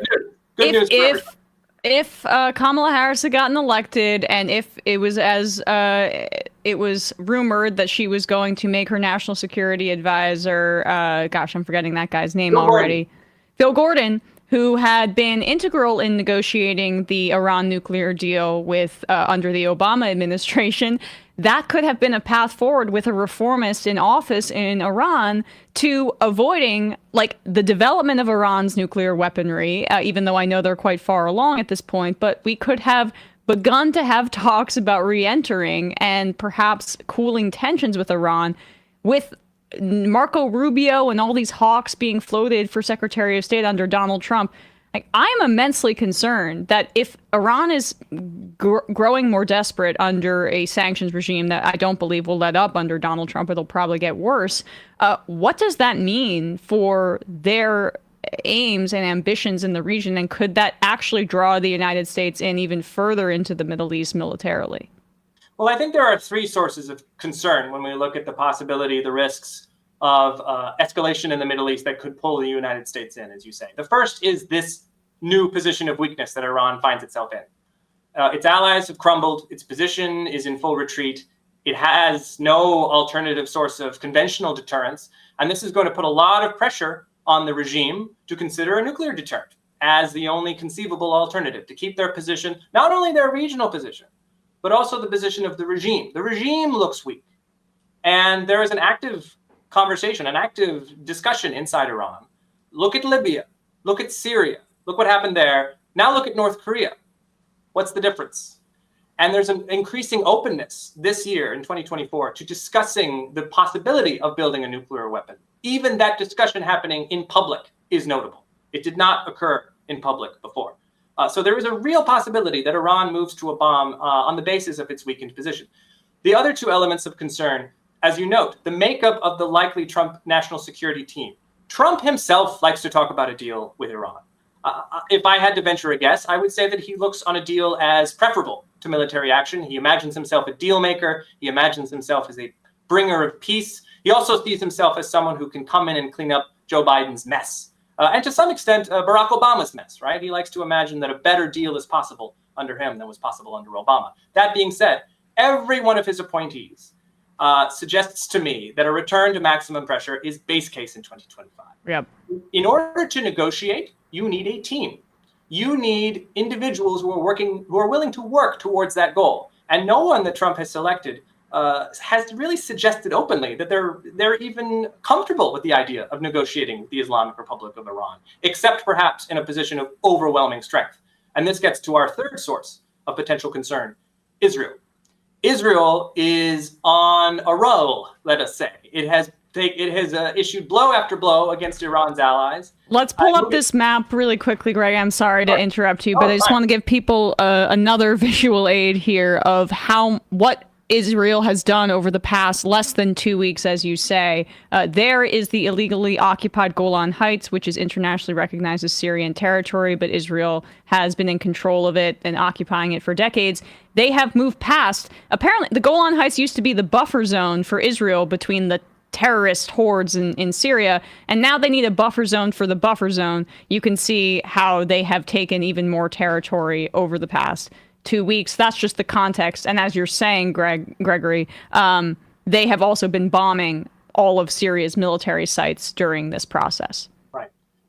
if Kamala Harris had gotten elected, and if it was as it was rumored that she was going to make her national security advisor, gosh, I'm forgetting that guy's name already, Phil Gordon, who had been integral in negotiating the Iran nuclear deal with under the Obama administration, that could have been a path forward with a reformist in office in Iran to avoiding like the development of Iran's nuclear weaponry, even though I know they're quite far along at this point. But we could have begun to have talks about re-entering and perhaps cooling tensions with Iran, with Marco Rubio and all these hawks being floated for Secretary of State under Donald Trump. Like, I'm immensely concerned that if Iran is growing more desperate under a sanctions regime that I don't believe will let up under Donald Trump, it'll probably get worse. What does that mean for their aims and ambitions in the region? And could that actually draw the United States in even further into the Middle East militarily? Well, I think there are three sources of concern when we look at the possibility, the risks of escalation in the Middle East that could pull the United States in, as you say. The first is this new position of weakness that Iran finds itself in. Its allies have crumbled. Its position is in full retreat. It has no alternative source of conventional deterrence. And this is going to put a lot of pressure on the regime to consider a nuclear deterrent as the only conceivable alternative to keep their position, not only their regional position, but also the position of the regime. The regime looks weak. And there is an active conversation, an active discussion inside Iran. Look at Libya. Look at Syria. Look what happened there. Now look at North Korea. What's the difference? And there's an increasing openness this year in 2024 to discussing the possibility of building a nuclear weapon. Even that discussion happening in public is notable. It did not occur in public before. So there is a real possibility that Iran moves to a bomb on the basis of its weakened position. The other two elements of concern, as you note, the makeup of the likely Trump national security team. Trump himself likes to talk about a deal with Iran. If I had to venture a guess, I would say that he looks on a deal as preferable to military action. He imagines himself a deal maker. He imagines himself as a bringer of peace. He also sees himself as someone who can come in and clean up Joe Biden's mess. And to some extent, Barack Obama's mess, right? He likes to imagine that a better deal is possible under him than was possible under Obama. That being said, every one of his appointees suggests to me that a return to maximum pressure is base case in 2025. Yep. In order to negotiate, you need a team. You need individuals who are willing to work towards that goal. And no one that Trump has selected has really suggested openly that they're even comfortable with the idea of negotiating with the Islamic Republic of Iran, except perhaps in a position of overwhelming strength. And this gets to our third source of potential concern, Israel. Israel is on a roll, let us say. It has issued blow after blow against Iran's allies. Let's pull up this map really quickly, Greg. I'm sorry to interrupt you, but I just want to give people another visual aid here of what Israel has done over the past less than 2 weeks, as you say. There is the illegally occupied Golan Heights, which is internationally recognized as Syrian territory, but Israel has been in control of it and occupying it for decades. They have moved past. Apparently, the Golan Heights used to be the buffer zone for Israel between the terrorist hordes in Syria, and now they need a buffer zone for the buffer zone. You can see how they have taken even more territory over the past 2 weeks. That's just the context. And as you're saying, Gregory, they have also been bombing all of Syria's military sites during this process.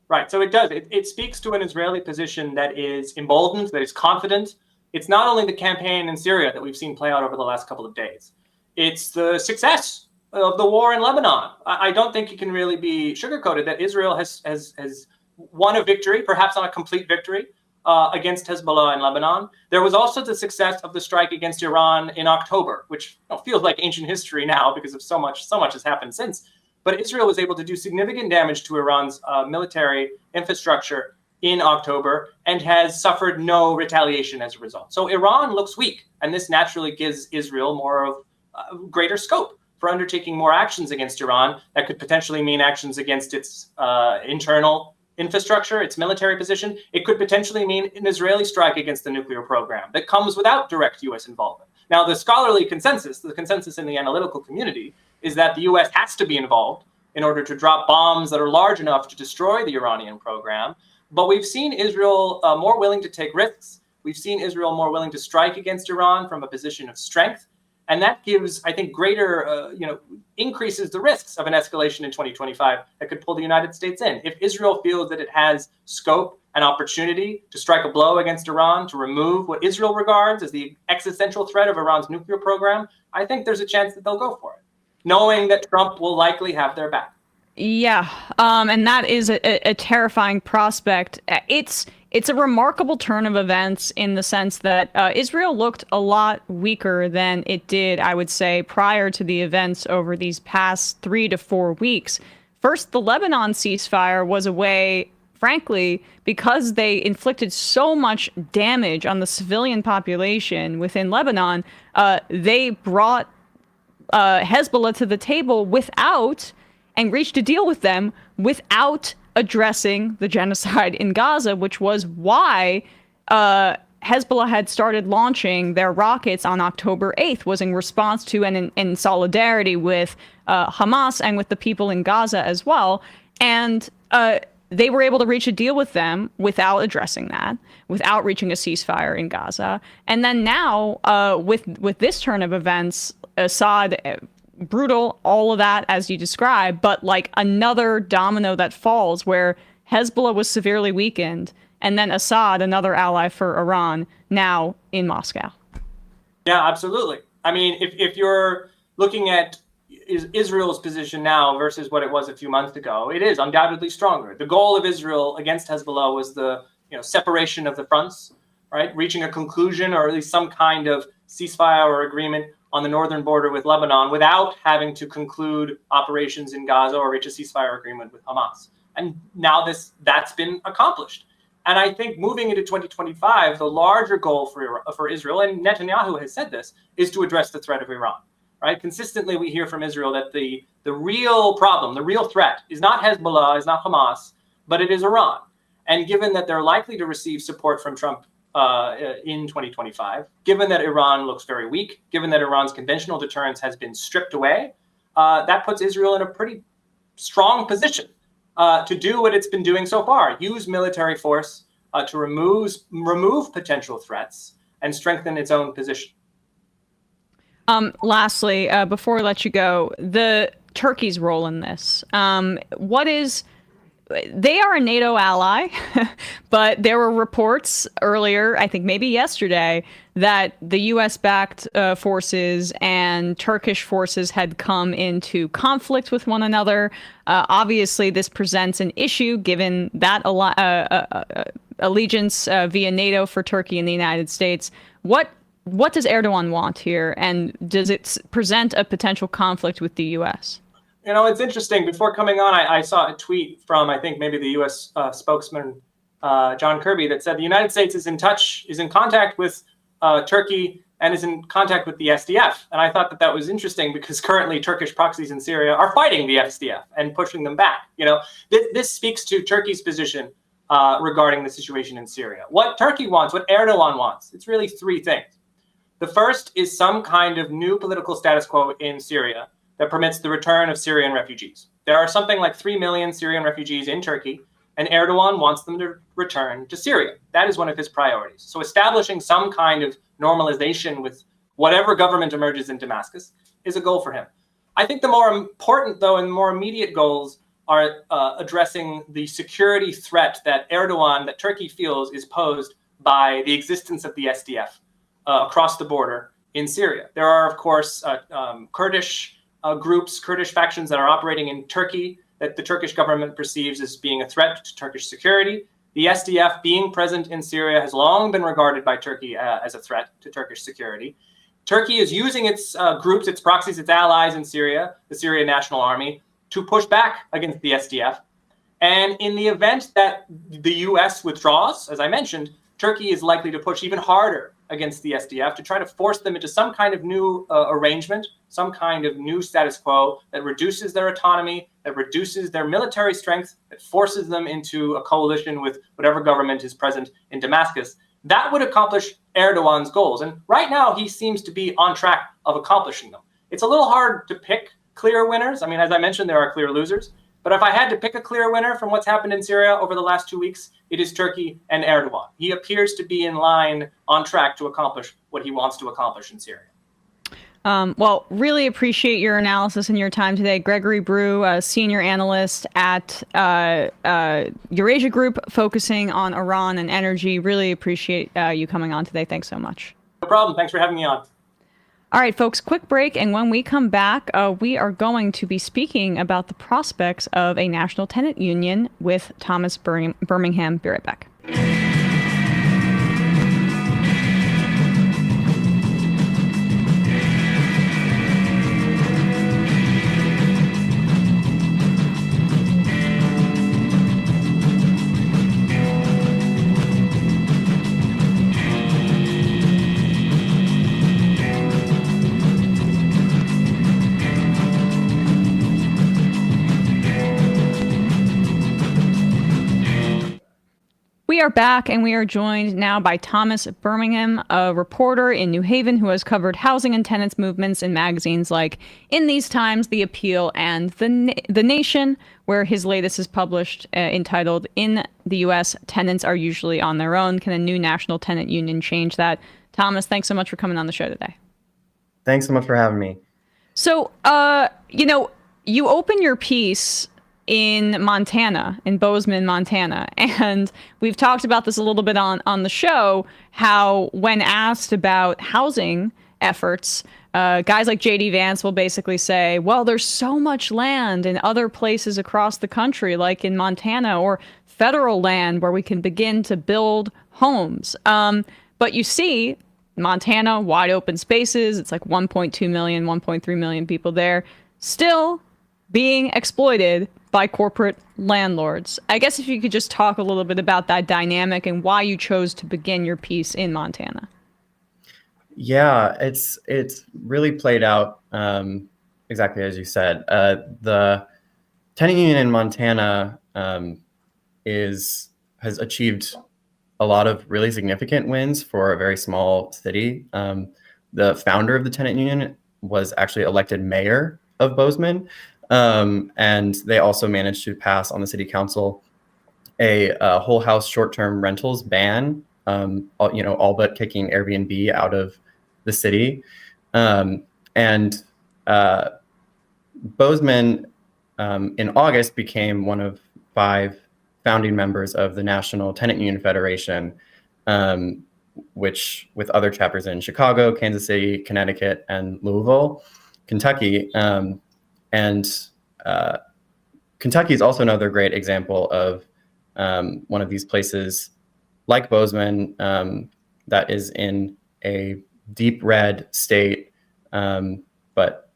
Right. So it does. It speaks to an Israeli position that is emboldened, that is confident. It's not only the campaign in Syria that we've seen play out over the last couple of days. It's the success of the war in Lebanon. I don't think it can really be sugarcoated that Israel has won a victory, perhaps not a complete victory, against Hezbollah in Lebanon. There was also the success of the strike against Iran in October, which feels like ancient history now because of so much has happened since. But Israel was able to do significant damage to Iran's military infrastructure in October and has suffered no retaliation as a result. So Iran looks weak, and this naturally gives Israel more of greater scope for undertaking more actions against Iran. That could potentially mean actions against its internal infrastructure, its military position. It could potentially mean an Israeli strike against the nuclear program that comes without direct U.S. involvement. Now, the scholarly consensus, the consensus in the analytical community, is that the U.S. has to be involved in order to drop bombs that are large enough to destroy the Iranian program. But we've seen Israel more willing to take risks. We've seen Israel more willing to strike against Iran from a position of strength. And that gives, I think, greater, increases the risks of an escalation in 2025 that could pull the United States in. If Israel feels that it has scope and opportunity to strike a blow against Iran, to remove what Israel regards as the existential threat of Iran's nuclear program, I think there's a chance that they'll go for it, knowing that Trump will likely have their back. Yeah, and that is a terrifying prospect. It's a remarkable turn of events in the sense that Israel looked a lot weaker than it did, I would say, prior to the events over these past 3 to 4 weeks. First, the Lebanon ceasefire was a way, frankly, because they inflicted so much damage on the civilian population within Lebanon, they brought Hezbollah to the table and reached a deal with them without addressing the genocide in Gaza, which was why Hezbollah had started launching their rockets on October 8th, was in response to and in solidarity with Hamas and with the people in Gaza as well. And they were able to reach a deal with them without addressing that, without reaching a ceasefire in Gaza. And then now, with this turn of events, Assad, brutal, all of that as you described, but like another domino that falls where Hezbollah was severely weakened, and then Assad, another ally for Iran, now in Moscow. Yeah, absolutely. I mean, if you're looking at Israel's position now versus what it was a few months ago, it is undoubtedly stronger. The goal of Israel against Hezbollah was the separation of the fronts, right? Reaching a conclusion or at least some kind of ceasefire or agreement on the northern border with Lebanon without having to conclude operations in Gaza or reach a ceasefire agreement with Hamas. And now that's been accomplished. And I think moving into 2025, the larger goal for Israel, and Netanyahu has said this, is to address the threat of Iran. Right? Consistently, we hear from Israel that the real problem, the real threat, is not Hezbollah, is not Hamas, but it is Iran. And given that they're likely to receive support from Trump in 2025, given that Iran looks very weak, given that Iran's conventional deterrence has been stripped away, that puts Israel in a pretty strong position to do what it's been doing so far, use military force to remove potential threats and strengthen its own position. Lastly, before we let you go, Turkey's role in this. They are a NATO ally, but there were reports earlier, I think maybe yesterday, that the U.S.-backed forces and Turkish forces had come into conflict with one another. Obviously, this presents an issue given that allegiance via NATO for Turkey and the United States. What does Erdogan want here, and does it present a potential conflict with the U.S.? It's interesting. Before coming on, I saw a tweet from, I think, maybe the U.S. Spokesman, John Kirby, that said the United States is in contact with Turkey and is in contact with the SDF. And I thought that was interesting because currently Turkish proxies in Syria are fighting the SDF and pushing them back. This speaks to Turkey's position regarding the situation in Syria. What Turkey wants, what Erdogan wants, it's really three things. The first is some kind of new political status quo in Syria that permits the return of Syrian refugees. There are something like 3 million Syrian refugees in Turkey, and Erdogan wants them to return to Syria. That is one of his priorities. So establishing some kind of normalization with whatever government emerges in Damascus is a goal for him. I think the more important, though, and more immediate goals are addressing the security threat that Turkey feels is posed by the existence of the SDF across the border in Syria. There are, of course, Kurdish groups, Kurdish factions that are operating in Turkey that the Turkish government perceives as being a threat to Turkish security. The SDF being present in Syria has long been regarded by Turkey as a threat to Turkish security. Turkey is using its groups, its proxies, its allies in Syria, the Syrian National Army, to push back against the SDF. And in the event that the U.S. withdraws, as I mentioned, Turkey is likely to push even harder against the SDF to try to force them into some kind of new arrangement, some kind of new status quo that reduces their autonomy, that reduces their military strength, that forces them into a coalition with whatever government is present in Damascus. That would accomplish Erdogan's goals. And right now, he seems to be on track of accomplishing them. It's a little hard to pick clear winners. I mean, as I mentioned, there are clear losers. But if I had to pick a clear winner from what's happened in Syria over the last 2 weeks, it is Turkey and Erdogan. He appears to be in line, on track to accomplish what he wants to accomplish in Syria. Well, really appreciate your analysis and your time today. Gregory Brew, a senior analyst at Eurasia Group, focusing on Iran and energy. Really appreciate you coming on today. Thanks so much. No problem. Thanks for having me on. All right, folks, quick break. And when we come back, we are going to be speaking about the prospects of a national tenant union with Thomas Birmingham. Be right back. We are back, and we are joined now by Thomas Birmingham, a reporter in New Haven who has covered housing and tenants movements in magazines like In These Times, The Appeal, and The Nation, where his latest is published entitled In the U.S., Tenants Are Usually on Their Own. Can a new national tenant union change that? Thomas, thanks so much for coming on the show today. Thanks so much for having me. So, you open your piece in Montana, in Bozeman, Montana. And we've talked about this a little bit on the show, how when asked about housing efforts, guys like J.D. Vance will basically say, well, there's so much land in other places across the country, like in Montana, or federal land where we can begin to build homes. But you see, Montana, wide open spaces, it's like 1.2 million, 1.3 million people there, still being exploited by corporate landlords. I guess if you could just talk a little bit about that dynamic and why you chose to begin your piece in Montana. Yeah, it's really played out exactly as you said. The tenant union in Montana has achieved a lot of really significant wins for a very small city. The founder of the tenant union was actually elected mayor of Bozeman. And they also managed to pass on the city council a whole house short-term rentals ban, all but kicking Airbnb out of the city. And Bozeman in August became one of 5 founding members of the National Tenant Union Federation, which with other chapters in Chicago, Kansas City, Connecticut, and Louisville, Kentucky. And Kentucky is also another great example of one of these places like Bozeman that is in a deep red state, but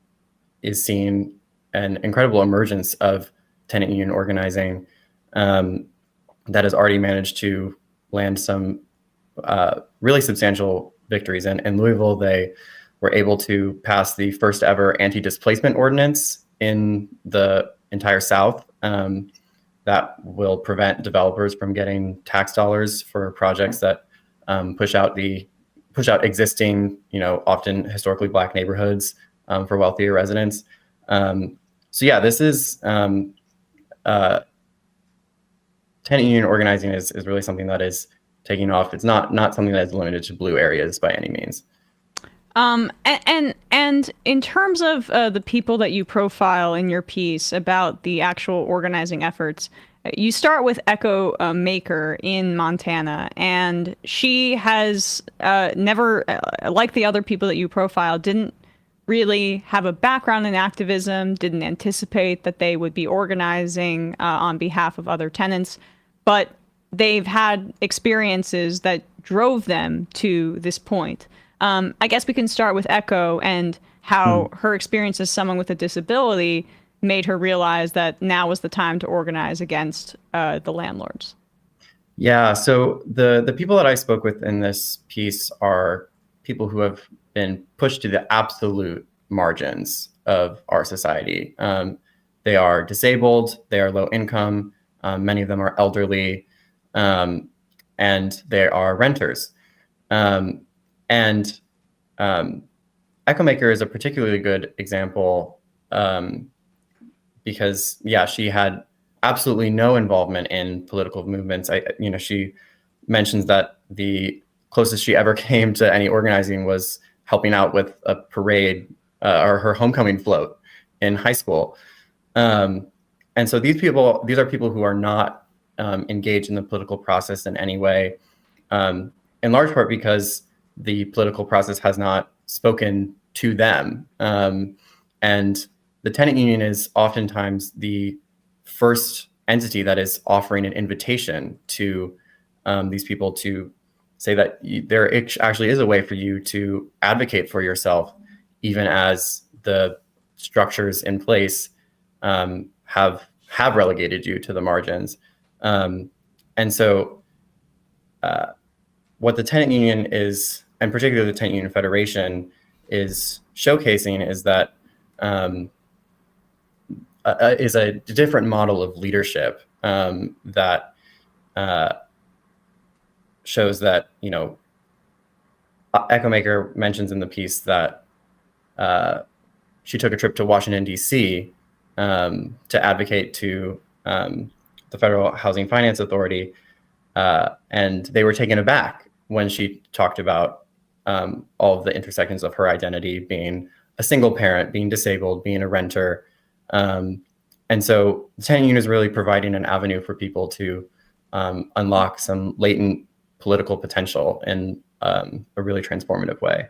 is seeing an incredible emergence of tenant union organizing that has already managed to land some really substantial victories. In Louisville, they were able to pass the first ever anti-displacement ordinance in the entire South that will prevent developers from getting tax dollars for projects that push out existing, often historically Black neighborhoods for wealthier residents. So yeah, this is tenant union organizing is really something that is taking off. It's not something that is limited to blue areas by any means. And in terms of the people that you profile in your piece about the actual organizing efforts, you start with Echo Maker in Montana, and she has never, like the other people that you profile, didn't really have a background in activism, didn't anticipate that they would be organizing on behalf of other tenants, but they've had experiences that drove them to this point. I guess we can start with Echo and how her experience as someone with a disability made her realize that now was the time to organize against the landlords. Yeah, so the people that I spoke with in this piece are people who have been pushed to the absolute margins of our society. They are disabled, they are low income, many of them are elderly, and they are renters. Echo Maker is a particularly good example because, yeah, she had absolutely no involvement in political movements. She mentions that the closest she ever came to any organizing was helping out with a parade or her homecoming float in high school. And so these are people who are not engaged in the political process in any way, in large part because the political process has not spoken to them. And the tenant union is oftentimes the first entity that is offering an invitation to these people to say that there actually is a way for you to advocate for yourself, even as the structures in place have relegated you to the margins. And so what the tenant union is, and particularly the Tenant Union Federation, is showcasing is that is a different model of leadership that shows that, Echo Maker mentions in the piece that she took a trip to Washington, D.C. To advocate to the Federal Housing Finance Authority, and they were taken aback when she talked about all of the intersections of her identity, being a single parent, being disabled, being a renter. And so the tenant union is really providing an avenue for people to unlock some latent political potential in a really transformative way.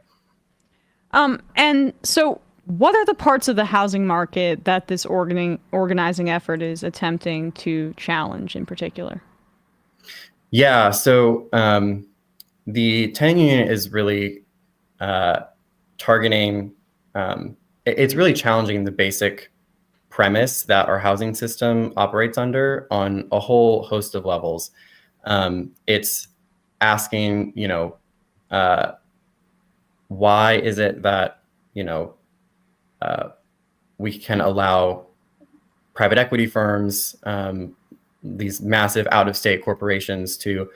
And so what are the parts of the housing market that this organizing effort is attempting to challenge in particular? Yeah, so the tenant union is really targeting, it's really challenging the basic premise that our housing system operates under on a whole host of levels. It's asking, why is it that, we can allow private equity firms, these massive out-of-state corporations to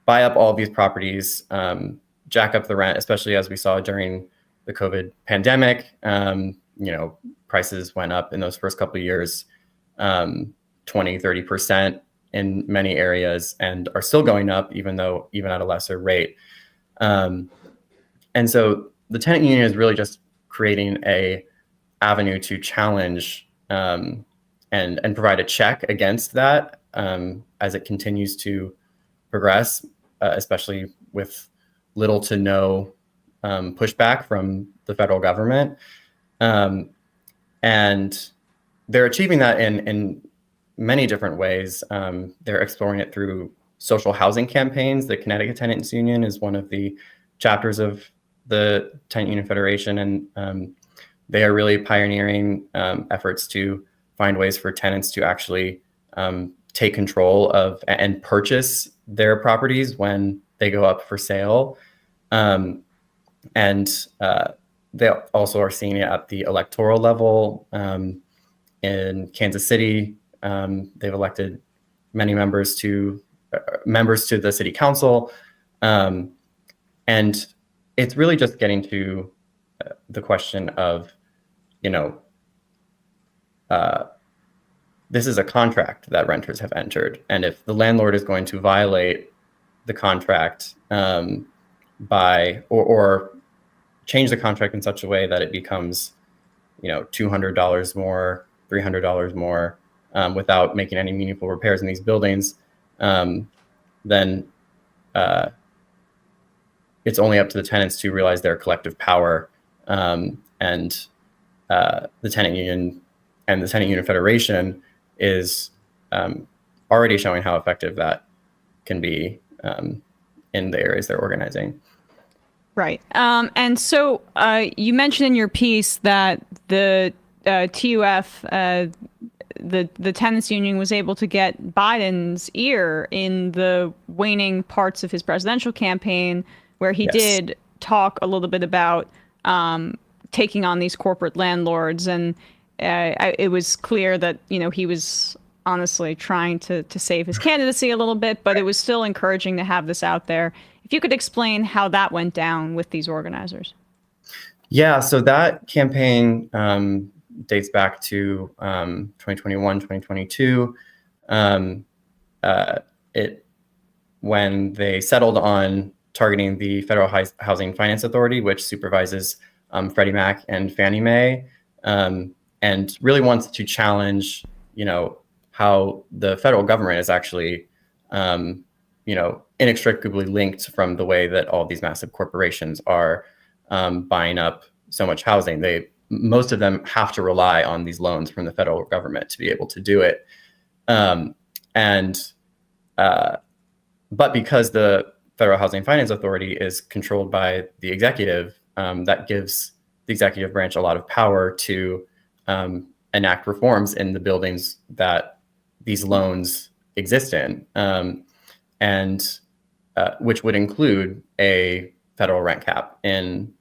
buy up all of these properties, jack up the rent, especially as we saw during the COVID pandemic. Prices went up in those first couple of years, 20-30% in many areas, and are still going up, even at a lesser rate. And so the tenant union is really just creating a avenue to challenge and provide a check against that as it continues to progress, especially with little to no pushback from the federal government. And they're achieving that in many different ways. They're exploring it through social housing campaigns. The Connecticut Tenants Union is one of the chapters of the Tenant Union Federation, and they are really pioneering efforts to find ways for tenants to actually take control of and purchase their properties when they go up for sale. And they also are seeing it at the electoral level. In Kansas City, they've elected many members to the city council. And it's really just getting to the question of, this is a contract that renters have entered. And if the landlord is going to violate the contract by or change the contract in such a way that it becomes, $200 more, $300 more, without making any meaningful repairs in these buildings, then it's only up to the tenants to realize their collective power. And the tenant union and the tenant union federation is already showing how effective that can be in the areas they're organizing. Right. And so you mentioned in your piece that the TUF, the tenants union, was able to get Biden's ear in the waning parts of his presidential campaign, where he did talk a little bit about taking on these corporate landlords. And it was clear that, he was honestly trying to save his candidacy a little bit, but it was still encouraging to have this out there. If you could explain how that went down with these organizers. Yeah, so that campaign dates back to 2021, 2022. When they settled on targeting the Federal Housing Finance Authority, which supervises Freddie Mac and Fannie Mae, and really wants to challenge, how the federal government is actually, inextricably linked from the way that all these massive corporations are buying up so much housing. Most of them have to rely on these loans from the federal government to be able to do it. But because the Federal Housing Finance Authority is controlled by the executive, that gives the executive branch a lot of power to enact reforms in the buildings that these loans exist in, and which would include a federal rent cap in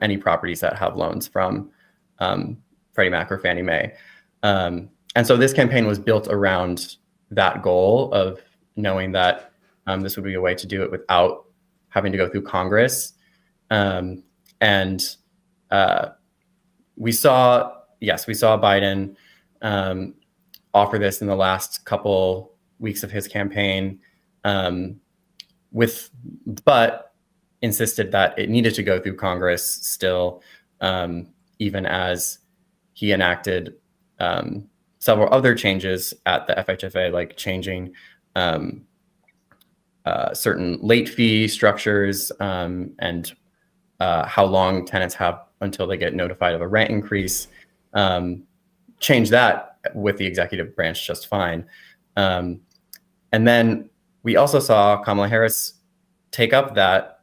any properties that have loans from Freddie Mac or Fannie Mae. And so this campaign was built around that goal of knowing that this would be a way to do it without having to go through Congress. We saw Biden offer this in the last couple weeks of his campaign, but insisted that it needed to go through Congress still, even as he enacted several other changes at the FHFA, like changing certain late fee structures and how long tenants have until they get notified of a rent increase. Change that with the executive branch just fine. And then we also saw Kamala Harris take up that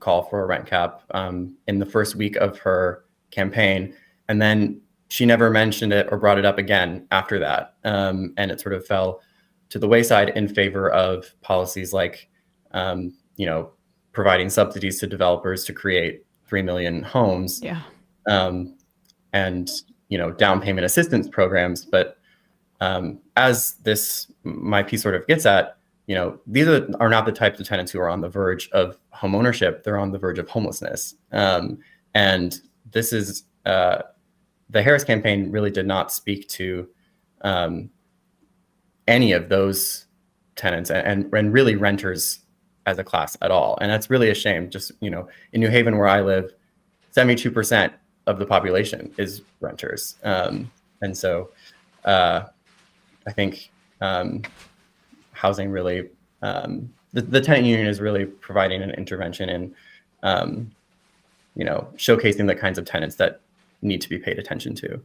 call for a rent cap in the first week of her campaign. And then she never mentioned it or brought it up again after that. And it sort of fell to the wayside in favor of policies like, providing subsidies to developers to create 3 million homes. Yeah. And down payment assistance programs. But as my piece sort of gets at, these are not the types of tenants who are on the verge of home ownership. They're on the verge of homelessness. And this is, the Harris campaign really did not speak to any of those tenants and really renters as a class at all. And that's really a shame. Just, in New Haven, where I live, 72% of the population is renters. And so I think housing really, the tenant union is really providing an intervention in, showcasing the kinds of tenants that need to be paid attention to.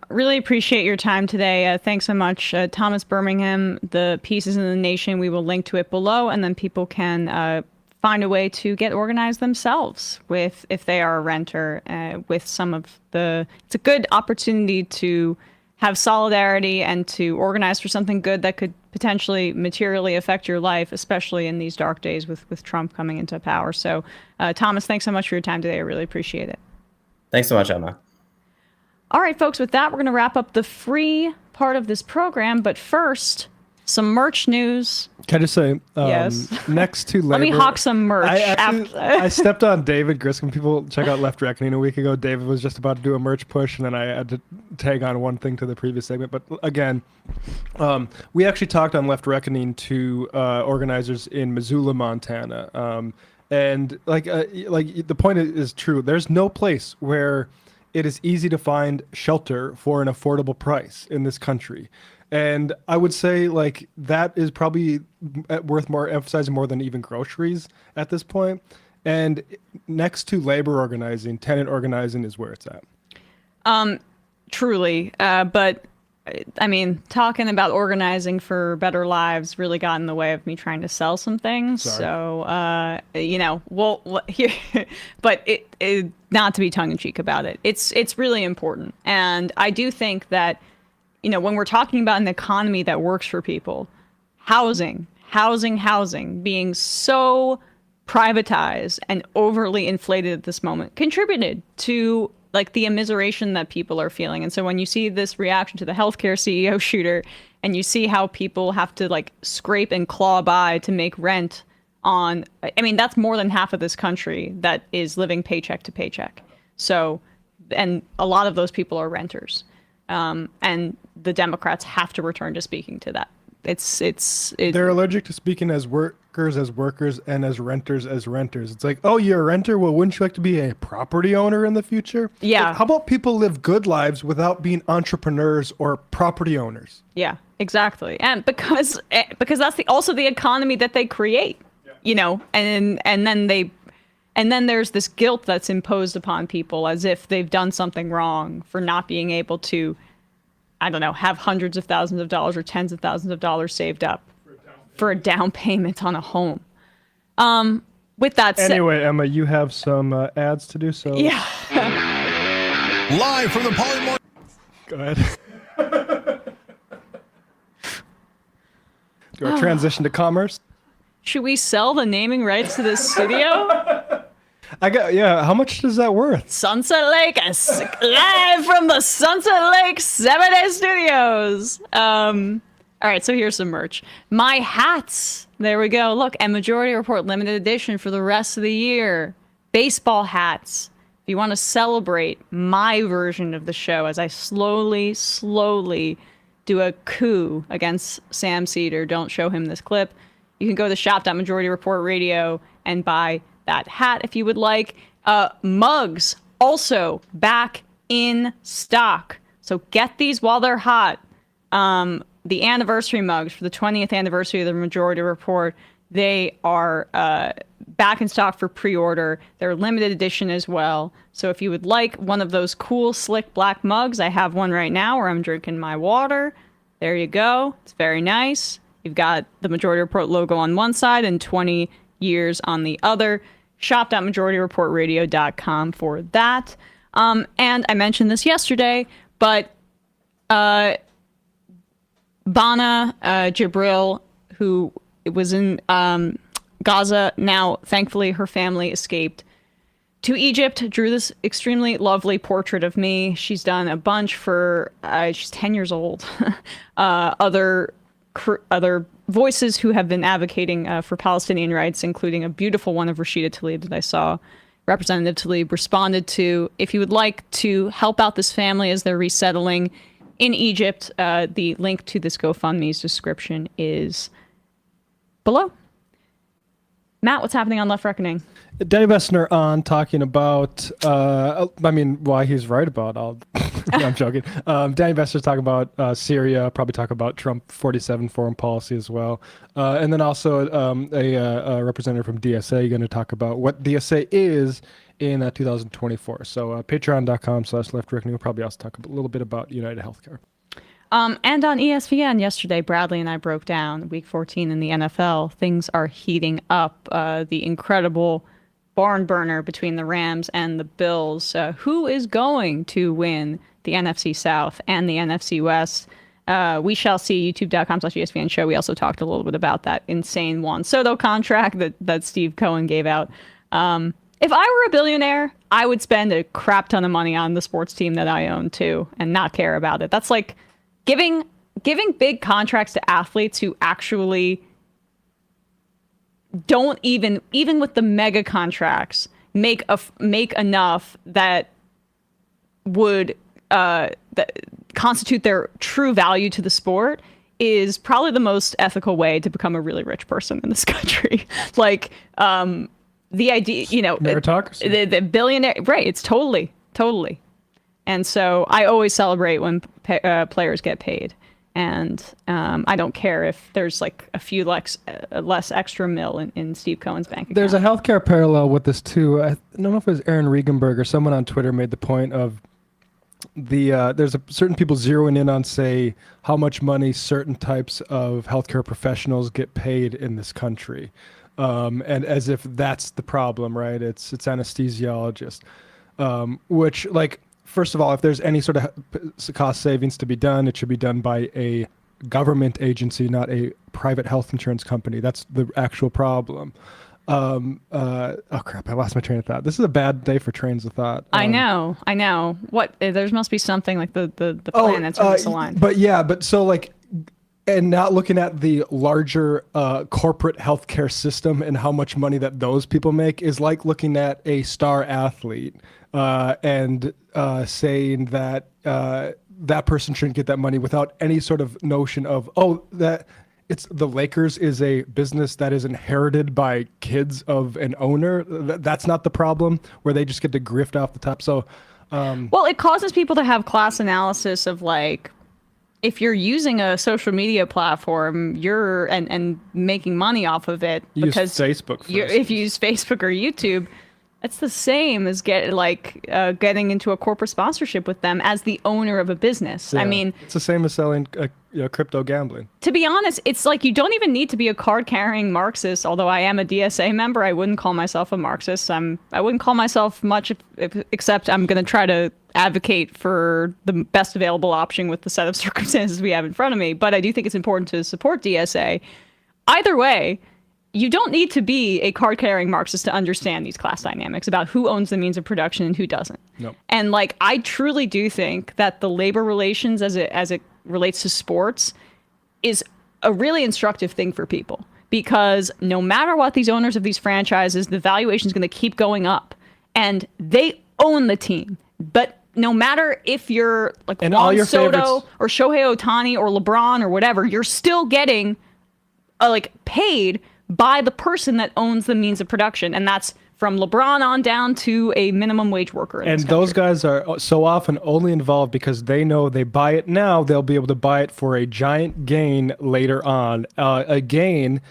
Really appreciate your time today. Thanks so much. Thomas Birmingham, the piece is in The Nation. We will link to it below, and then people can find a way to get organized themselves if they are a renter with some of it's a good opportunity to have solidarity and to organize for something good that could potentially materially affect your life, especially in these dark days with Trump coming into power. So Thomas, thanks so much for your time today. I really appreciate it. Thanks so much, Emma. All right, folks, with that, we're going to wrap up the free part of this program. But first, some merch news. Can I just say, Yes. next to labor, Let me hawk some merch. I stepped on David Griscom. People check out Left Reckoning a week ago. David was just about to do a merch push, and then I had to tag on one thing to the previous segment. But again, we actually talked on Left Reckoning to organizers in Missoula, Montana. And like the point is true. There's no place where it is easy to find shelter for an affordable price in this country. And I would say like that is probably worth more emphasizing more than even groceries at this point. And next to labor organizing, tenant organizing is where it's at. Truly. But I mean, talking about organizing for better lives really got in the way of me trying to sell some things. Sorry. So, well, here, but it not to be tongue in cheek about it. It's really important. And I do think that, when we're talking about an economy that works for people, housing being so privatized and overly inflated at this moment contributed to like the immiseration that people are feeling. And so when you see this reaction to the healthcare CEO shooter and you see how people have to like scrape and claw by to make rent on, I mean, that's more than half of this country that is living paycheck to paycheck. So, and a lot of those people are renters. And the Democrats have to return to speaking to that. They're allergic to speaking as workers and as renters. It's like, oh, you're a renter? Well, wouldn't you like to be a property owner in the future? Yeah. Like, how about people live good lives without being entrepreneurs or property owners? Yeah, exactly. And because that's also the economy that they create, and then there's this guilt that's imposed upon people as if they've done something wrong for not being able to, I don't know, have hundreds of thousands of dollars or tens of thousands of dollars saved up for a down payment on a home. With that said, anyway, Emma, you have some ads to do, so yeah. Live from the Polymorph. Go ahead. Do I transition to commerce? Should we sell the naming rights to this studio? How much is that worth? Sunset Lake, live from the Sunset Lake CBD studios. All right, so here's some merch. My hats. There we go. Look, and Majority Report limited edition for the rest of the year. Baseball hats. If you want to celebrate my version of the show as I slowly do a coup against Sam Seder, don't show him this clip, you can go to shop.Majority Report Radio and buy that hat if you would like. Mugs also back in stock. So get these while they're hot. The anniversary mugs for the 20th anniversary of the Majority Report, they are back in stock for pre-order. They're limited edition as well. So if you would like one of those cool, slick black mugs, I have one right now where I'm drinking my water. There you go. It's very nice. You've got the Majority Report logo on one side and 20 years on the other. Shop.MajorityReportRadio.com for that. And I mentioned this yesterday, but Bana Jibril, who was in Gaza, now thankfully her family escaped to Egypt, drew this extremely lovely portrait of me. She's done a bunch for, she's 10 years old, other voices who have been advocating for Palestinian rights, including a beautiful one of Rashida Tlaib that I saw. Representative Tlaib responded to, if you would like to help out this family as they're resettling in Egypt, the link to this GoFundMe's description is below. Matt, what's happening on Left Reckoning? Danny Bessner on talking about, why he's right about all. No, I'm joking. Danny Bessner's talking about Syria, probably talk about Trump 47 foreign policy as well. And then also a representative from DSA going to talk about what DSA is in 2024. So patreon.com/Left Reckoning. We'll probably also talk a little bit about UnitedHealthcare. And on ESPN yesterday, Bradley and I broke down Week 14 in the NFL. Things are heating up. The incredible barn burner between the Rams and the Bills. Who is going to win the NFC South and the NFC West? We shall see. YouTube.com/ESPN show. We also talked a little bit about that insane Juan Soto contract that Steve Cohen gave out. If I were a billionaire, I would spend a crap ton of money on the sports team that I own too and not care about it. That's like giving giving big contracts to athletes who actually don't even with the mega contracts make enough that would that constitute their true value to the sport is probably the most ethical way to become a really rich person in this country. Like, the idea, meritocracy. The billionaire, right? It's totally. And so I always celebrate when players get paid. And I don't care if there's like a few less extra mil in Steve Cohen's bank account. There's a healthcare parallel with this too. I don't know if it was Aaron Regenberg or someone on Twitter made the point of there's certain people zeroing in on, say, how much money certain types of healthcare professionals get paid in this country. And as if that's the problem, right? It's anesthesiologists, which, like, first of all, if there's any sort of cost savings to be done, it should be done by a government agency, not a private health insurance company. That's the actual problem. Oh crap! I lost my train of thought. This is a bad day for trains of thought. I know. What? There must be something like the planets are misaligned. But so like, and not looking at the larger corporate healthcare system and how much money that those people make is like looking at a star athlete and saying that that person shouldn't get that money without any sort of notion of that. It's the Lakers is a business that is inherited by kids of an owner. That's not the problem where they just get to grift off the top. So, well, it causes people to have class analysis of like, if you're using a social media platform, and making money off of it because Facebook. If you use Facebook or YouTube, it's the same as getting into a corporate sponsorship with them as the owner of a business. Yeah. I mean, it's the same as selling crypto gambling. To be honest, it's like you don't even need to be a card-carrying Marxist. Although I am a DSA member, I wouldn't call myself a Marxist. I wouldn't call myself much, except I'm going to try to advocate for the best available option with the set of circumstances we have in front of me. But I do think it's important to support DSA. Either way, you don't need to be a card-carrying Marxist to understand these class dynamics about who owns the means of production and who doesn't. Nope. And like, I truly do think that the labor relations as it relates to sports is a really instructive thing for people, because no matter what these owners of these franchises, the valuation is going to keep going up, and they own the team. But no matter if you're like Juan Soto or Shohei Ohtani or LeBron or whatever, you're still getting paid by the person that owns the means of production. And that's from LeBron on down to a minimum wage worker. And those guys are so often only involved because they know they buy it now, they'll be able to buy it for a giant gain later on. A gain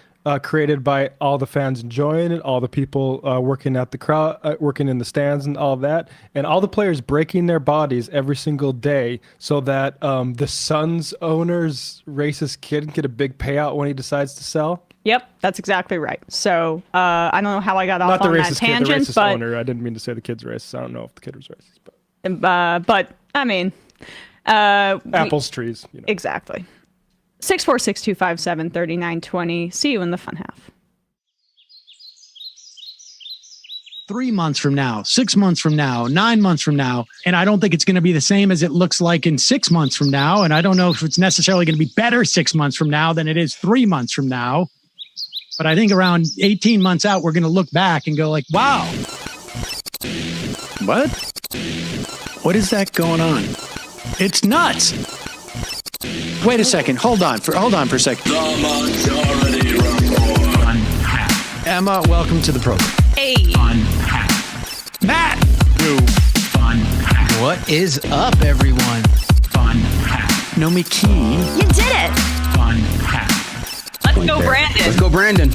created by all the fans enjoying it, all the people working at the crowd, working in the stands and all that, and all the players breaking their bodies every single day so that the Suns owner's racist kid can get a big payout when he decides to sell. Yep, that's exactly right. So I don't know how I got off on that tangent, kid, the racist but owner. I didn't mean to say the kid's racist. I don't know if the kid was racist, but I mean, apples, trees. You know. Exactly. 646-257-3920. See you in the fun half. 3 months from now, 6 months from now, 9 months from now. And I don't think it's going to be the same as it looks like in 6 months from now. And I don't know if it's necessarily going to be better 6 months from now than it is 3 months from now. But I think around 18 months out, we're going to look back and go like, wow. What? What is that going on? It's nuts. Wait a second. Hold on for a second. The Majority Report. Emma, welcome to the program. Hey. Matt. What is up, everyone? Nomiki. You did it. Let's go, Brandon. Let's go, Brandon.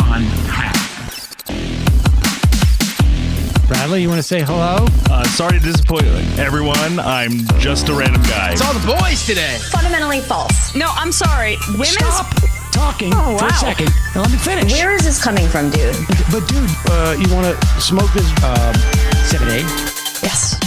Bradley, you want to say hello? Sorry to disappoint everyone. I'm just a random guy. It's all the boys today. Fundamentally false. No, I'm sorry. Women's... Stop talking for a second. Now let me finish. Where is this coming from, dude? But dude, you want to smoke this 7A? Yes.